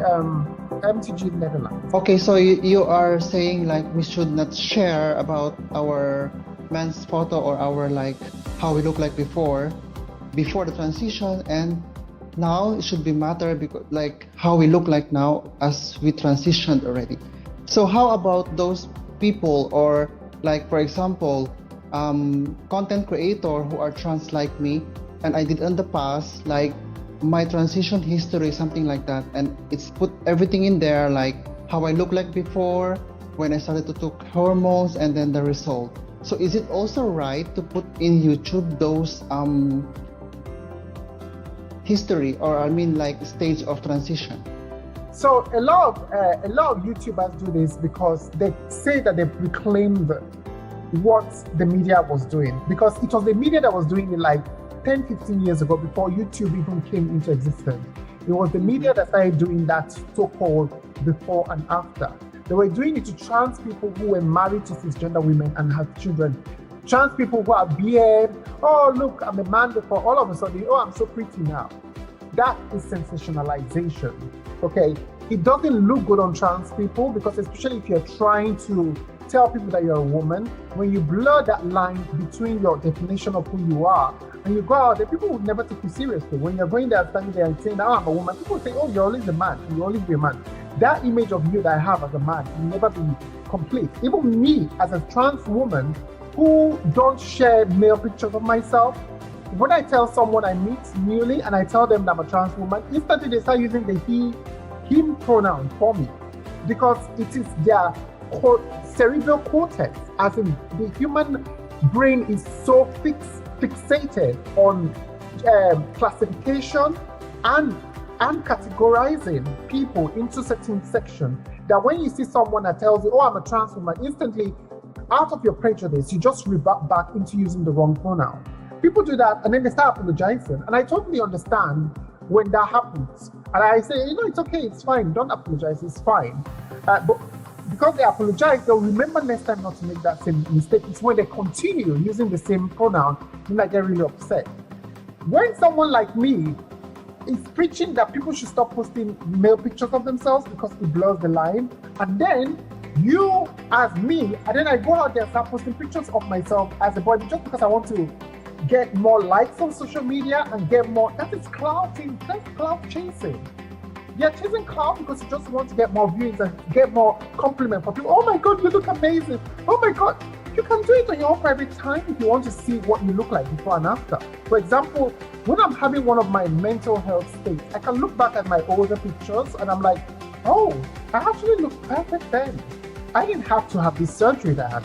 MTG Netherlands. Okay, so you are saying like we should not share about our men's photo or our like how we look like before the transition, and now it should be matter because like how we look like now as we transitioned already. So how about those people, or like for example content creator who are trans like me, and I did in the past like my transition history, something like that, and it's put everything in there like how I look like before when I started to take hormones and then the result. So is it also right to put in YouTube those history, or I mean like stage of transition? So a lot of YouTubers do this because they say that they reclaimed what the media was doing, because it was the media that was doing it like 10-15 years ago before YouTube even came into existence. It was the media that started doing that so-called before and after. They were doing it to trans people who were married to cisgender women and have children. Trans people who are beard, oh look, I'm a man before, all of a sudden, oh I'm so pretty now. That is sensationalization, okay? It doesn't look good on trans people, because especially if you're trying to tell people that you're a woman, when you blur that line between your definition of who you are and you go out there, people would never take you seriously. When you're going there, standing there and saying, oh, I'm a woman, people will say, oh, you're always a man, you'll always be a man. That image of you that I have as a man will never be complete. Even me, as a trans woman who don't share male pictures of myself, when I tell someone I meet newly and I tell them that I'm a trans woman, instantly they start using the he, him pronoun for me, because it is their cerebral cortex, as in the human brain is so fixated on classification and categorizing people into certain sections, that when you see someone that tells you, oh, I'm a trans woman, instantly, out of your prejudice, you just revert back into using the wrong pronoun. people do that and then they start apologizing. And I totally understand when that happens. And I say, it's okay, it's fine. Don't apologize, it's fine. But because they apologize, they'll remember next time not to make that same mistake. It's when they continue using the same pronoun, then I get really upset. When someone like me is preaching that people should stop posting male pictures of themselves because it blurs the line, and then you as me, and then I go out there and start posting pictures of myself as a boy just because I want to get more likes on social media and get more, that is clouting, that's clout chasing. You're chasing clout because you just want to get more views and get more compliments from people. Oh my God, you look amazing. Oh my God. You can do it on your own private time if you want to see what you look like before and after. For example, when I'm having one of my mental health states, I can look back at my older pictures and I'm like, oh, I actually look perfect then. I didn't have to have this surgery that I had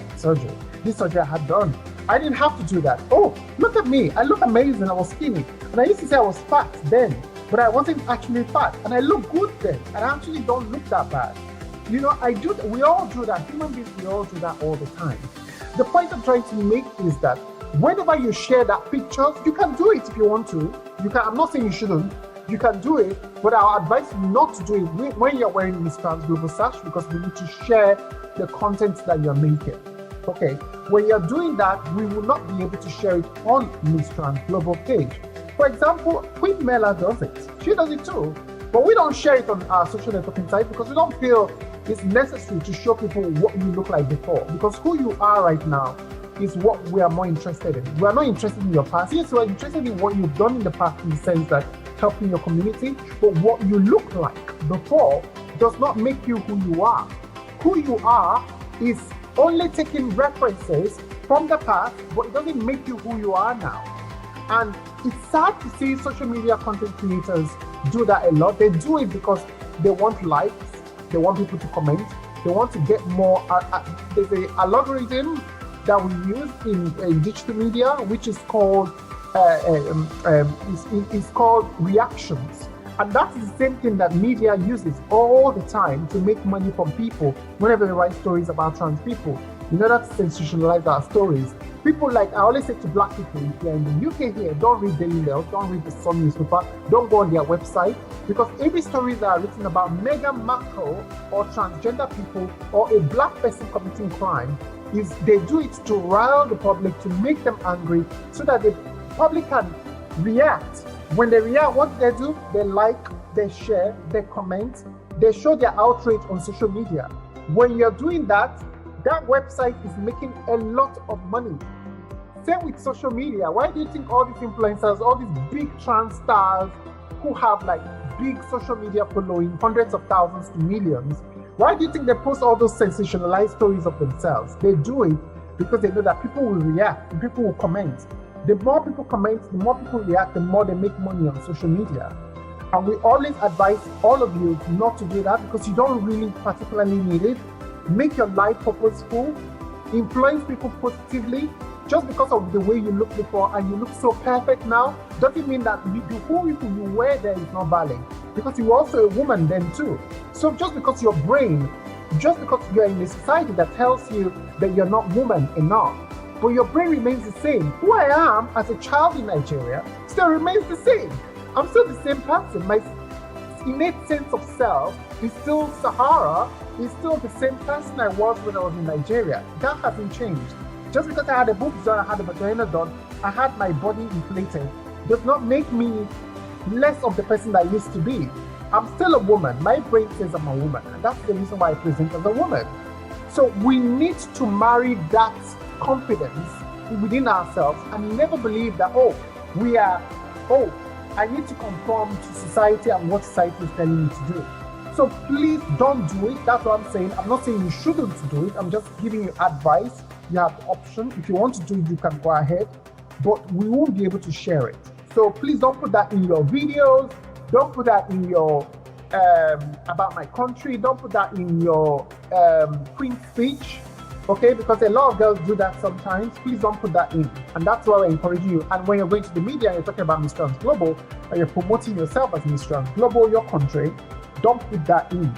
this surgery I had done. I didn't have to do that. Oh, look at me. I look amazing. I was skinny. And I used to say I was fat then, but I wasn't actually fat. And I look good then. And I actually don't look that bad. We all do that. Human beings, we all do that all the time. The point I'm trying to make is that whenever you share that picture, you can do it if you want to. I'm not saying you shouldn't. You can do it, but our advice is not to do it when you're wearing Miss Trans Global Sash, because we need to share the content that you're making. Okay, when you're doing that, we will not be able to share it on Miss Trans Global page. For example, Queen Mela does it. She does it too, but we don't share it on our social networking site because we don't feel it's necessary to show people what you look like before, because who you are right now is what we are more interested in. We are not interested in your past. Yes, we are interested in what you've done in the past in the sense that helping your community, but what you look like before does not make you who you are. Who you are is only taking references from the past, but it doesn't make you who you are now. And it's sad to see social media content creators do that a lot. They do it because they want likes, they want people to comment, they want to get more. There's an algorithm that we use in digital media, which is called is called reactions. And that's the same thing that media uses all the time to make money from people whenever they write stories about trans people. In order to sensationalize our stories. People like, I always say to black people, if you're in the UK here, don't read Daily Mail, don't read the Sun newspaper, don't go on their website, because every story that are written about Meghan Markle or transgender people or a black person committing crime is they do it to rile the public, to make them angry, so that the public can react. When they react, what they do? They like, they share, they comment, they show their outrage on social media. When you're doing that, that website is making a lot of money. Same with social media. Why do you think all these influencers, all these big trans stars who have like big social media following, hundreds of thousands to millions, why do you think they post all those sensationalized stories of themselves? They do it because they know that people will react and people will comment. The more people comment, the more people react, the more they make money on social media. And we always advise all of you not to do that because you don't really particularly need it. Make your life purposeful, influence people positively. Just because of the way you looked before and you look so perfect now, doesn't mean that the whole you wear there is not valid. Because you're also a woman then too. So just because your brain, just because you're in a society that tells you that you're not woman enough, but your brain remains the same. Who I am as a child in Nigeria still remains the same. I'm still the same person. My innate sense of self is still Sahara, is still the same person I was when I was in Nigeria. That hasn't changed. Just because I had a boobs done, I had a vagina done, I had my body inflated, does not make me less of the person that I used to be. I'm still a woman. My brain says I'm a woman, and that's the reason why I present as a woman. So we need to marry that confidence within ourselves and never believe that, I need to conform to society and what society is telling me to do. So please don't do it. That's what I'm saying. I'm not saying you shouldn't do it. I'm just giving you advice. You have the option. If you want to do it, you can go ahead, but we won't be able to share it. So please don't put that in your videos. Don't put that in your about my country. Don't put that in your Queen speech. Okay, because a lot of girls do that sometimes. Please don't put that in. And that's why we're encouraging you. And when you're going to the media and you're talking about Miss Trans Global, and you're promoting yourself as Miss Trans Global, your country, don't put that in.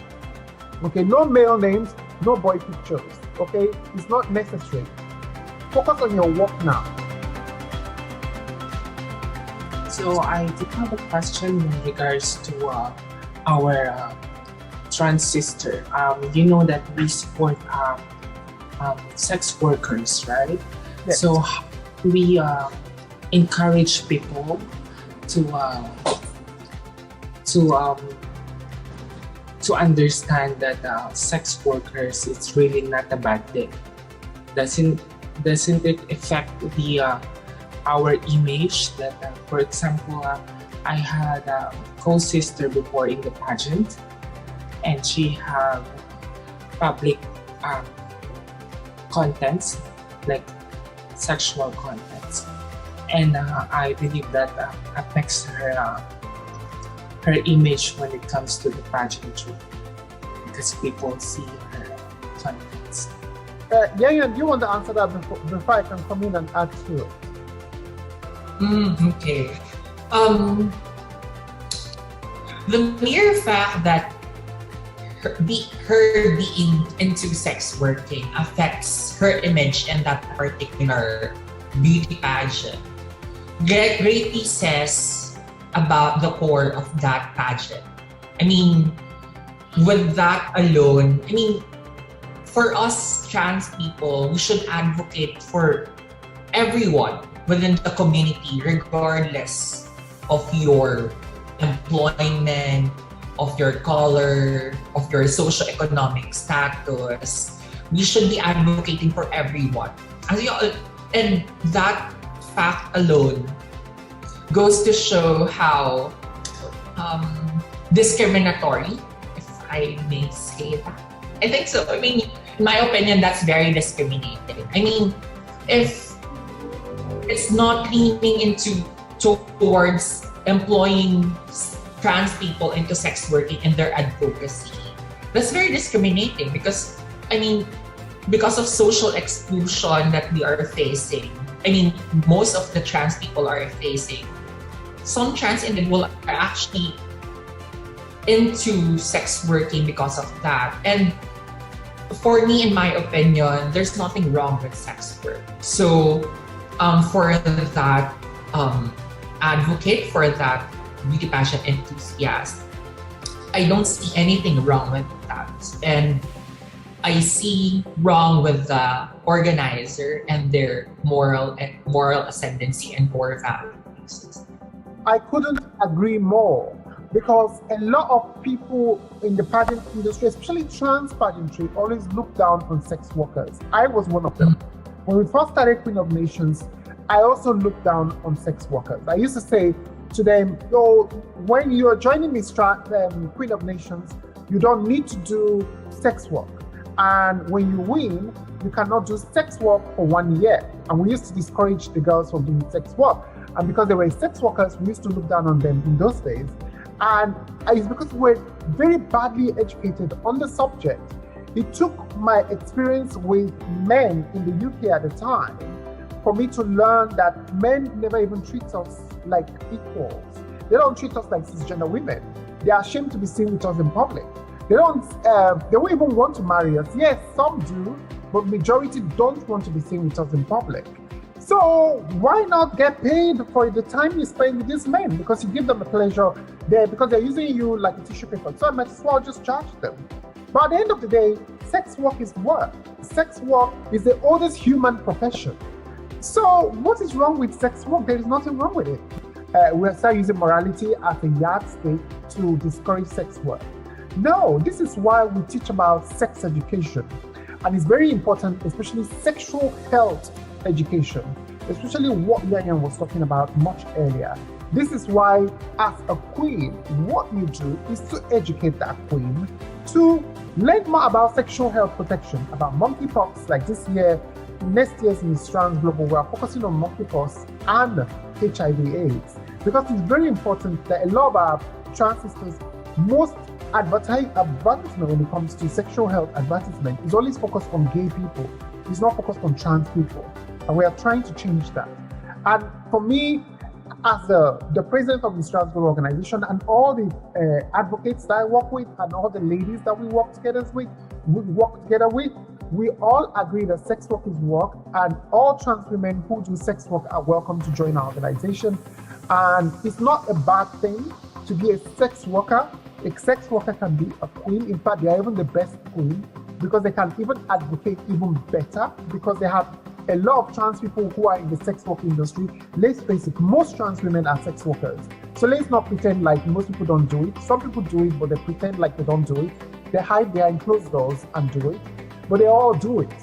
Okay, no male names, no boy pictures. Okay, it's not necessary. Focus on your work now. So I do have a question in regards to our trans sister. You know that we support sex workers, right? Yes. So we encourage people to understand that sex workers is really not a bad thing. Doesn't it affect the our image? That for example, I had a co-sister before in the pageant, and she have public contents like sexual contents, and I believe that affects her image when it comes to the pageantry because people see her contents. Yeah, do you want to answer that before I can come in and add to it? Okay. The mere fact that her being into sex working affects her image in that particular beauty pageant greatly says about the core of that pageant. I mean, with that alone, I mean, for us trans people, we should advocate for everyone within the community, regardless of your employment, of your color, of your socioeconomic status. We should be advocating for everyone. And that fact alone goes to show how discriminatory, if I may say that. I think so. I mean, in my opinion, that's very discriminating. I mean, if it's not leaning towards employing trans people into sex working and their advocacy, that's very discriminating because, I mean, because of social exclusion that we are facing, I mean, most of the trans people are facing, some trans individuals are actually into sex working because of that. And for me, in my opinion, there's nothing wrong with sex work. So for that, advocate for that beauty pageant enthusiast, I don't see anything wrong with that. And I see wrong with the organizer and their moral ascendancy and core values. I couldn't agree more because a lot of people in the pageant industry, especially trans pageantry, always look down on sex workers. I was one of them. When we first started Queen of Nations, I also looked down on sex workers. I used to say to them, "Oh, when you're joining Miss Queen of Nations, you don't need to do sex work. And when you win, you cannot do sex work for 1 year." And we used to discourage the girls from doing sex work. And because they were sex workers, we used to look down on them in those days. And it's because we're very badly educated on the subject. It took my experience with men in the UK at the time for me to learn that men never even treat us like equals. They don't treat us like cisgender women. They are ashamed to be seen with us in public. They won't even want to marry us. Yes, some do, but majority don't want to be seen with us in public. So why not get paid for the time you spend with these men? Because you give them a pleasure there, because they're using you like a tissue paper. So I might as well just charge them. But at the end of the day, sex work is work. Sex work is the oldest human profession. So what is wrong with sex work? There is nothing wrong with it. We start using morality as a yardstick to discourage sex work. No, this is why we teach about sex education. And it's very important, especially sexual health education, especially what Yanyan was talking about much earlier. This is why, as a queen, what you do is to educate that queen to learn more about sexual health protection, about monkeypox. Like this year, next year's Miss Trans Global, we are focusing on monkeypox and HIV/AIDS because it's very important that a lot of our trans sisters, most advertisement when it comes to sexual health advertisement is always focused on gay people. It's not focused on trans people. And we are trying to change that. And for me, as the president of the Trans Global Organization and all the advocates that I work with and all the ladies that we work together with, we all agree that sex work is work, and all trans women who do sex work are welcome to join our organization. And it's not a bad thing to be a sex worker. A sex worker can be a queen. In fact, they are even the best queen because they can even advocate even better because they have a lot of trans people who are in the sex work industry. Let's face it, most trans women are sex workers. So let's not pretend like most people don't do it. Some people do it, but they pretend like they don't do it. They hide behind closed doors and do it, but they all do it,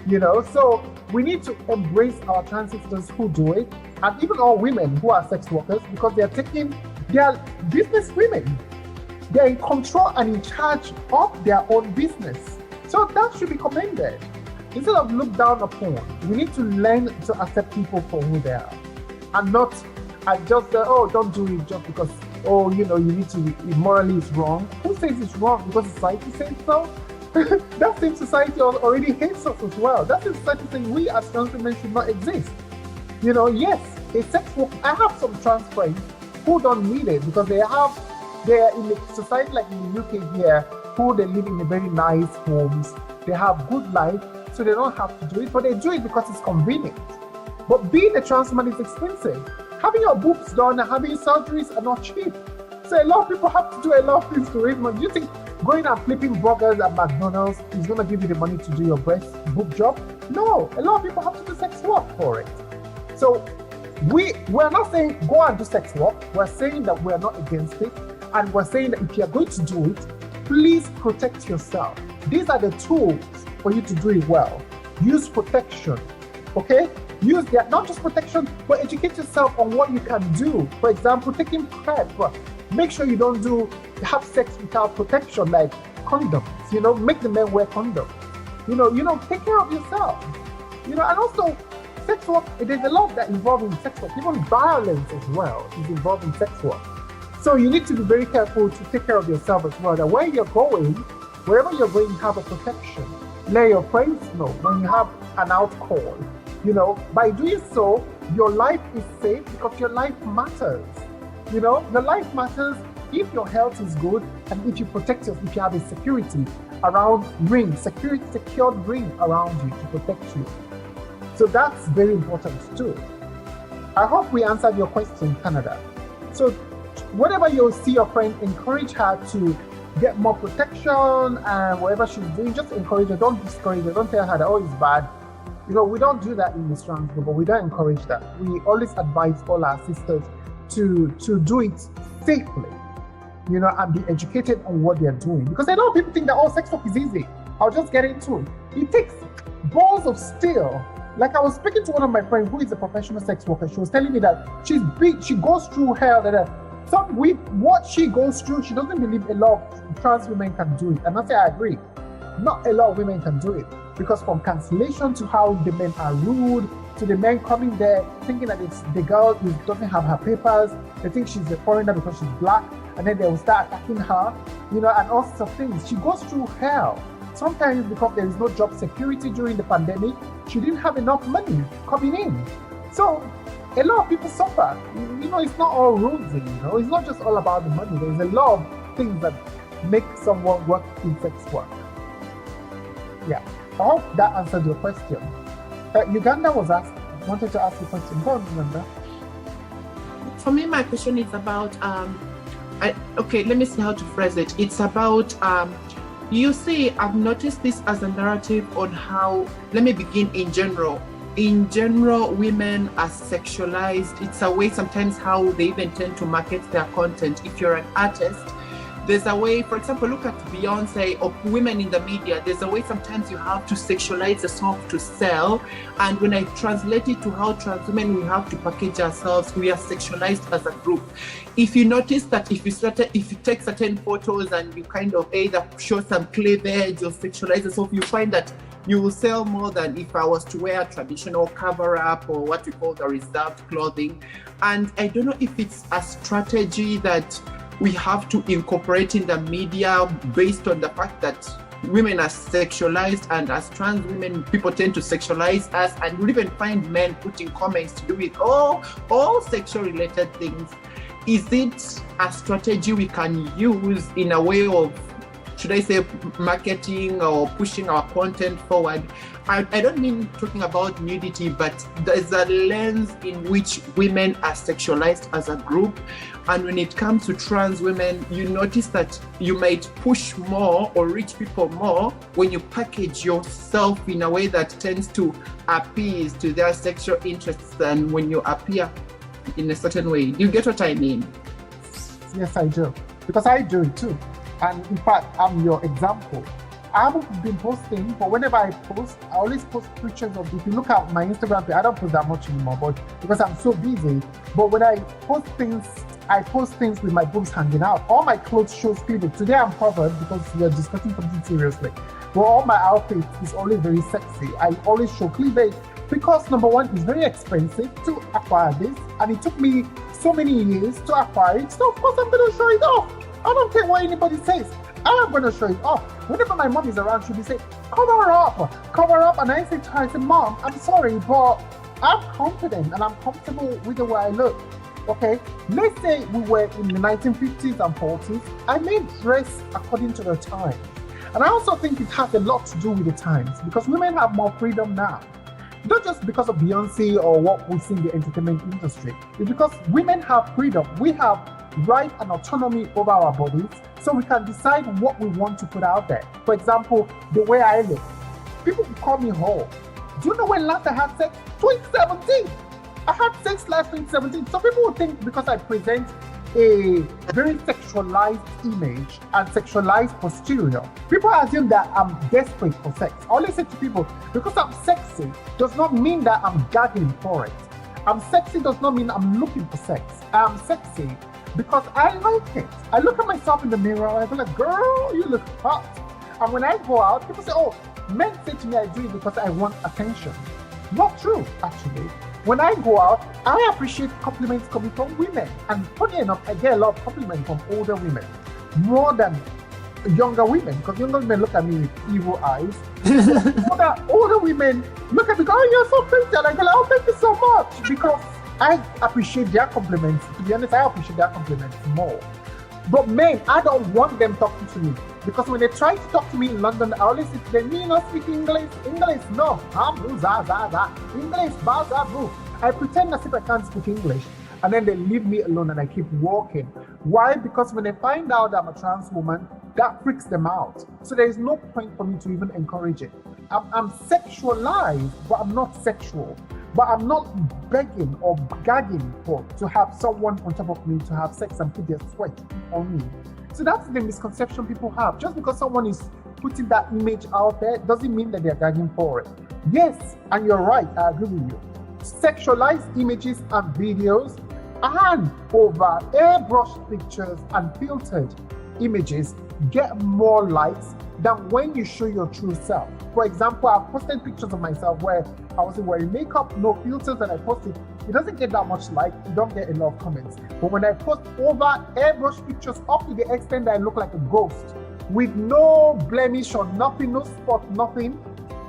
you know? So we need to embrace our trans sisters who do it, and even all women who are sex workers, because they are business women. They're in control and in charge of their own business. So that should be commended. Instead of looked down upon, we need to learn to accept people for who they are and not just say, oh, don't do it just because, oh, you know, you need to, morally it's wrong. Who says it's wrong? Because society says so? That same society already hates us as well. That same society saying we as trans women should not exist. You know, yes, a sex work. I have some trans friends who don't need it because they are in a society like in the UK here, who they live in a very nice homes. They have good life, so they don't have to do it, but they do it because it's convenient. But being a trans woman is expensive. Having your boobs done and having surgeries are not cheap. So a lot of people have to do a lot of things to raise money. Do you think going and flipping burgers at McDonald's is going to give you the money to do your boob job? No, a lot of people have to do sex work for it. So we're not saying go and do sex work. We're saying that we're not against it. And we're saying that if you're going to do it, please protect yourself. These are the tools for you to do it well. Use protection, okay? Use that, not just protection, but educate yourself on what you can do. For example, taking PrEP. Make sure you don't have sex without protection, like condoms. You know, make the men wear condoms. You know, take care of yourself. You know, and also sex work. There's a lot that involved in sex work. Even violence as well is involved in sex work. So you need to be very careful to take care of yourself as well. That wherever you're going, have a protection. Let your friends know when you have an out call. You know, by doing so, your life is safe because your life matters. You know, your life matters if your health is good and if you protect yourself, if you have a secured ring around you to protect you. So that's very important too. I hope we answered your question, Canada. So whatever you see your friend, encourage her to get more protection and whatever she's doing, just encourage her. Don't discourage her. Don't tell her that, oh, it's bad. You know, we don't do that in this trans group, but we don't encourage that. We always advise all our sisters to do it safely, you know, and be educated on what they're doing. Because a lot of people think that, oh, sex work is easy. I'll just get into it. It takes balls of steel. Like I was speaking to one of my friends who is a professional sex worker. She was telling me that she's big, she goes through hell, what she goes through, she doesn't believe a lot of trans women can do it. And I say I agree. Not a lot of women can do it. Because from cancellation to how the men are rude, to the men coming there thinking that it's the girl who doesn't have her papers, they think she's a foreigner because she's black, and then they will start attacking her, you know, and all sorts of things. She goes through hell. Sometimes because there is no job security during the pandemic, she didn't have enough money coming in. So a lot of people suffer. You know, it's not all rosy, you know, it's not just all about the money. There's a lot of things that make someone work in sex work. Yeah. I hope that answered your question. Uganda wanted to ask a question. Go on, Uganda. For me, my question is about, okay, let me see how to phrase it. It's about, you see, I've noticed this as a narrative on how, let me begin in general. In general, women are sexualized. It's a way sometimes how they even tend to market their content. If you're an artist, there's a way, for example, look at Beyonce or women in the media. There's a way sometimes you have to sexualize the song to sell. And when I translate it to how trans women, we have to package ourselves. We are sexualized as a group. If you notice that if you take certain photos and you kind of either show some cleavage or sexualize yourself, you find that you will sell more than if I was to wear traditional cover-up or what we call the reserved clothing. And I don't know if it's a strategy that we have to incorporate in the media based on the fact that women are sexualized, and as trans women, people tend to sexualize us, and we'll even find men putting comments to do with all sexual related things. Is it a strategy we can use in a way of should I say, marketing or pushing our content forward. I don't mean talking about nudity, but there's a lens in which women are sexualized as a group. And when it comes to trans women, you notice that you might push more or reach people more when you package yourself in a way that tends to appease to their sexual interests than when you appear in a certain way. Do you get what I mean? Yes, I do. Because I do it too. And in fact, I'm your example. I haven't been posting, but whenever I post, I always post pictures of, if you look at my Instagram page, I don't post that much anymore, but because I'm so busy. But when I post things with my boobs hanging out. All my clothes shows cleavage. Today I'm covered because we are discussing something seriously. But all my outfits is always very sexy. I always show cleavage because number one, it's very expensive to acquire this, and it took me so many years to acquire it. So of course I'm going to show it off. I don't care what anybody says. I am going to show it off. Whenever my mom is around, she'll be saying, cover up. And I say to her, I say, Mom, I'm sorry, but I'm confident and I'm comfortable with the way I look. Okay, let's say we were in the 1950s and 40s. I may dress according to the times. And I also think it has a lot to do with the times because women have more freedom now. Not just because of Beyonce or what we see in the entertainment industry. It's because women have freedom. We have right and autonomy over our bodies, so we can decide what we want to put out there. For example, the way I look. People call me whore. Do you know when last I had sex? 2017. I had sex last 2017. So people would think because I present a very sexualized image and sexualized posterior, people assume that I'm desperate for sex. I always say to people, because I'm sexy does not mean that I'm gagging for it. I'm sexy does not mean I'm looking for sex. I'm sexy because I like it. I look at myself in the mirror and I go like, girl, you look hot. And when I go out, people say, oh, men say to me I do it because I want attention. Not true, actually. When I go out, I appreciate compliments coming from women. And funny enough, I get a lot of compliments from older women, more than younger women, because younger women look at me with evil eyes. older women look at me, oh, you're so pretty. And I go, oh, thank you so much. Because I appreciate their compliments. To be honest, I appreciate their compliments more. But men, I don't want them talking to me. Because when they try to talk to me in London, I always say to them, you not speak English? English, no. English, bazabu. I pretend as if I can't speak English. And then they leave me alone and I keep walking. Why? Because when they find out that I'm a trans woman, that freaks them out. So there is no point for me to even encourage it. I'm sexualized, but I'm not sexual. But I'm not begging or gagging to have someone on top of me to have sex and put their sweat on me. So that's the misconception people have. Just because someone is putting that image out there doesn't mean that they're gagging for it. Yes, and you're right, I agree with you. Sexualized images and videos and over airbrushed pictures and filtered images get more likes than when you show your true self. For example, I've posted pictures of myself where I wasn't wearing makeup, no filters, and I posted. It doesn't get that much like, you don't get a lot of comments. But when I post over airbrush pictures up to the extent that I look like a ghost, with no blemish or nothing, no spot, nothing,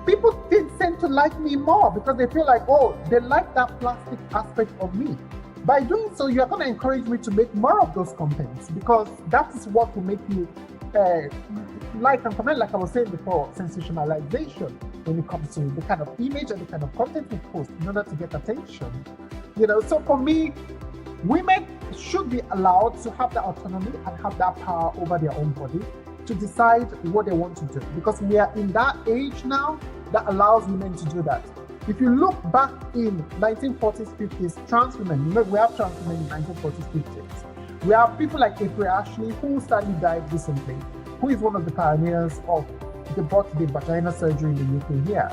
people tend to like me more because they feel like, oh, they like that plastic aspect of me. By doing so, you're going to encourage me to make more of those contents because that is what will make you like and comment, like I was saying before, sensationalization when it comes to the kind of image and the kind of content we post in order to get attention. You know, so for me, women should be allowed to have that autonomy and have that power over their own body to decide what they want to do because we are in that age now that allows women to do that. If you look back in 1940s, 50s, trans women, we have trans women in 1940s, 50s. We have people like April Ashley, who sadly died recently, who is one of the pioneers of the vagina surgery in the UK here.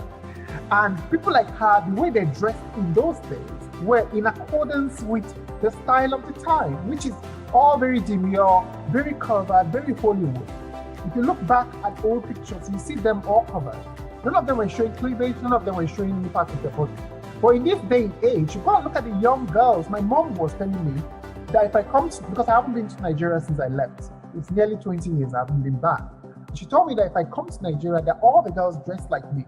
And people like her, the way they dressed in those days were in accordance with the style of the time, which is all very demure, very covered, very Hollywood. If you look back at old pictures, you see them all covered. None of them were showing cleavage, none of them were showing any part of their body. But in this day and age, you gotta look at the young girls. My mom was telling me that if I come to, because I haven't been to Nigeria since I left, it's nearly 20 years I haven't been back. She told me that if I come to Nigeria, that all the girls dress like me.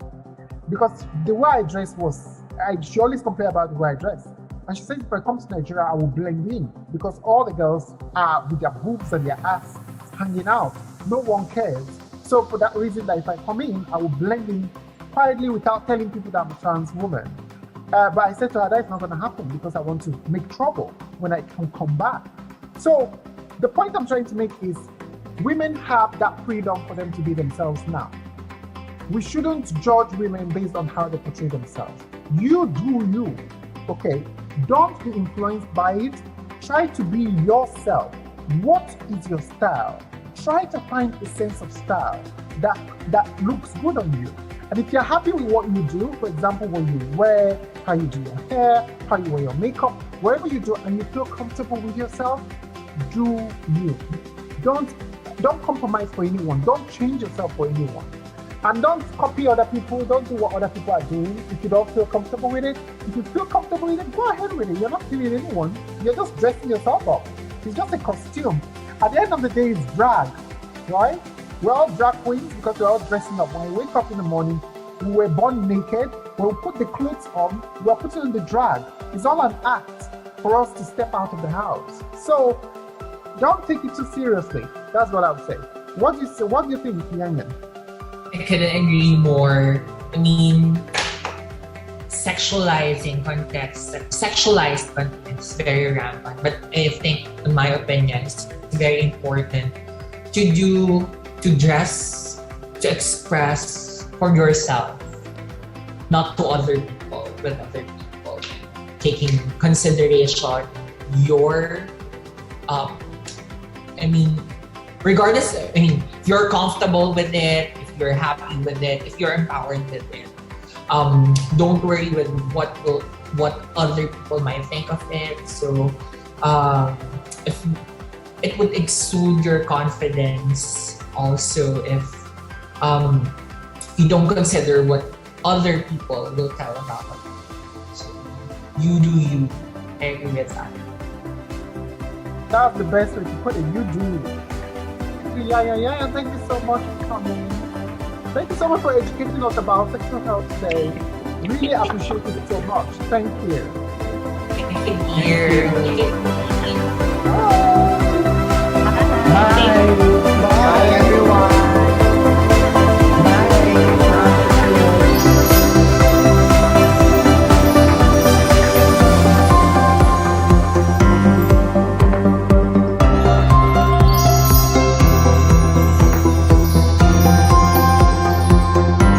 Because the way I dress was, she always complained about the way I dress. And she said if I come to Nigeria, I will blend in because all the girls are with their boobs and their ass hanging out. No one cares. So for that reason, that if I come in, I will blend in quietly without telling people that I'm a trans woman. But I said to her, that's not going to happen because I want to make trouble when I can come back. So the point I'm trying to make is women have that freedom for them to be themselves now. We shouldn't judge women based on how they portray themselves. You do you, okay? Don't be influenced by it. Try to be yourself. What is your style? Try to find a sense of style that looks good on you. And if you're happy with what you do, for example, what you wear, how you do your hair, how you wear your makeup, whatever you do, and you feel comfortable with yourself, do you. Don't compromise for anyone. Don't change yourself for anyone. And don't copy other people. Don't do what other people are doing if you don't feel comfortable with it. If you feel comfortable with it, go ahead with it. You're not killing anyone. You're just dressing yourself up. It's just a costume. At the end of the day, it's drag, right? We're all drag queens because we're all dressing up. When we wake up in the morning, we were born naked. When we put the clothes on, we're putting on the drag. It's all an act for us to step out of the house. So don't take it too seriously. That's what I would say. What do you say? What do you think, Yanyan? I couldn't agree more. I mean, sexualized content is very rampant. But I think, in my opinion, it's very important to dress, to express for yourself, not to other people, with other people. Taking consideration your, regardless, if you're comfortable with it, if you're happy with it, if you're empowered with it, don't worry with what other people might think of it. So, if it would exude your confidence, also if you don't consider what other people will tell about it. So, you do you. I agree with that. That's the best way to put it. You do you. Yeah. Thank you so much for coming. Thank you so much for educating us about sexual health today. Really appreciate it so much. Thank you. Thank you.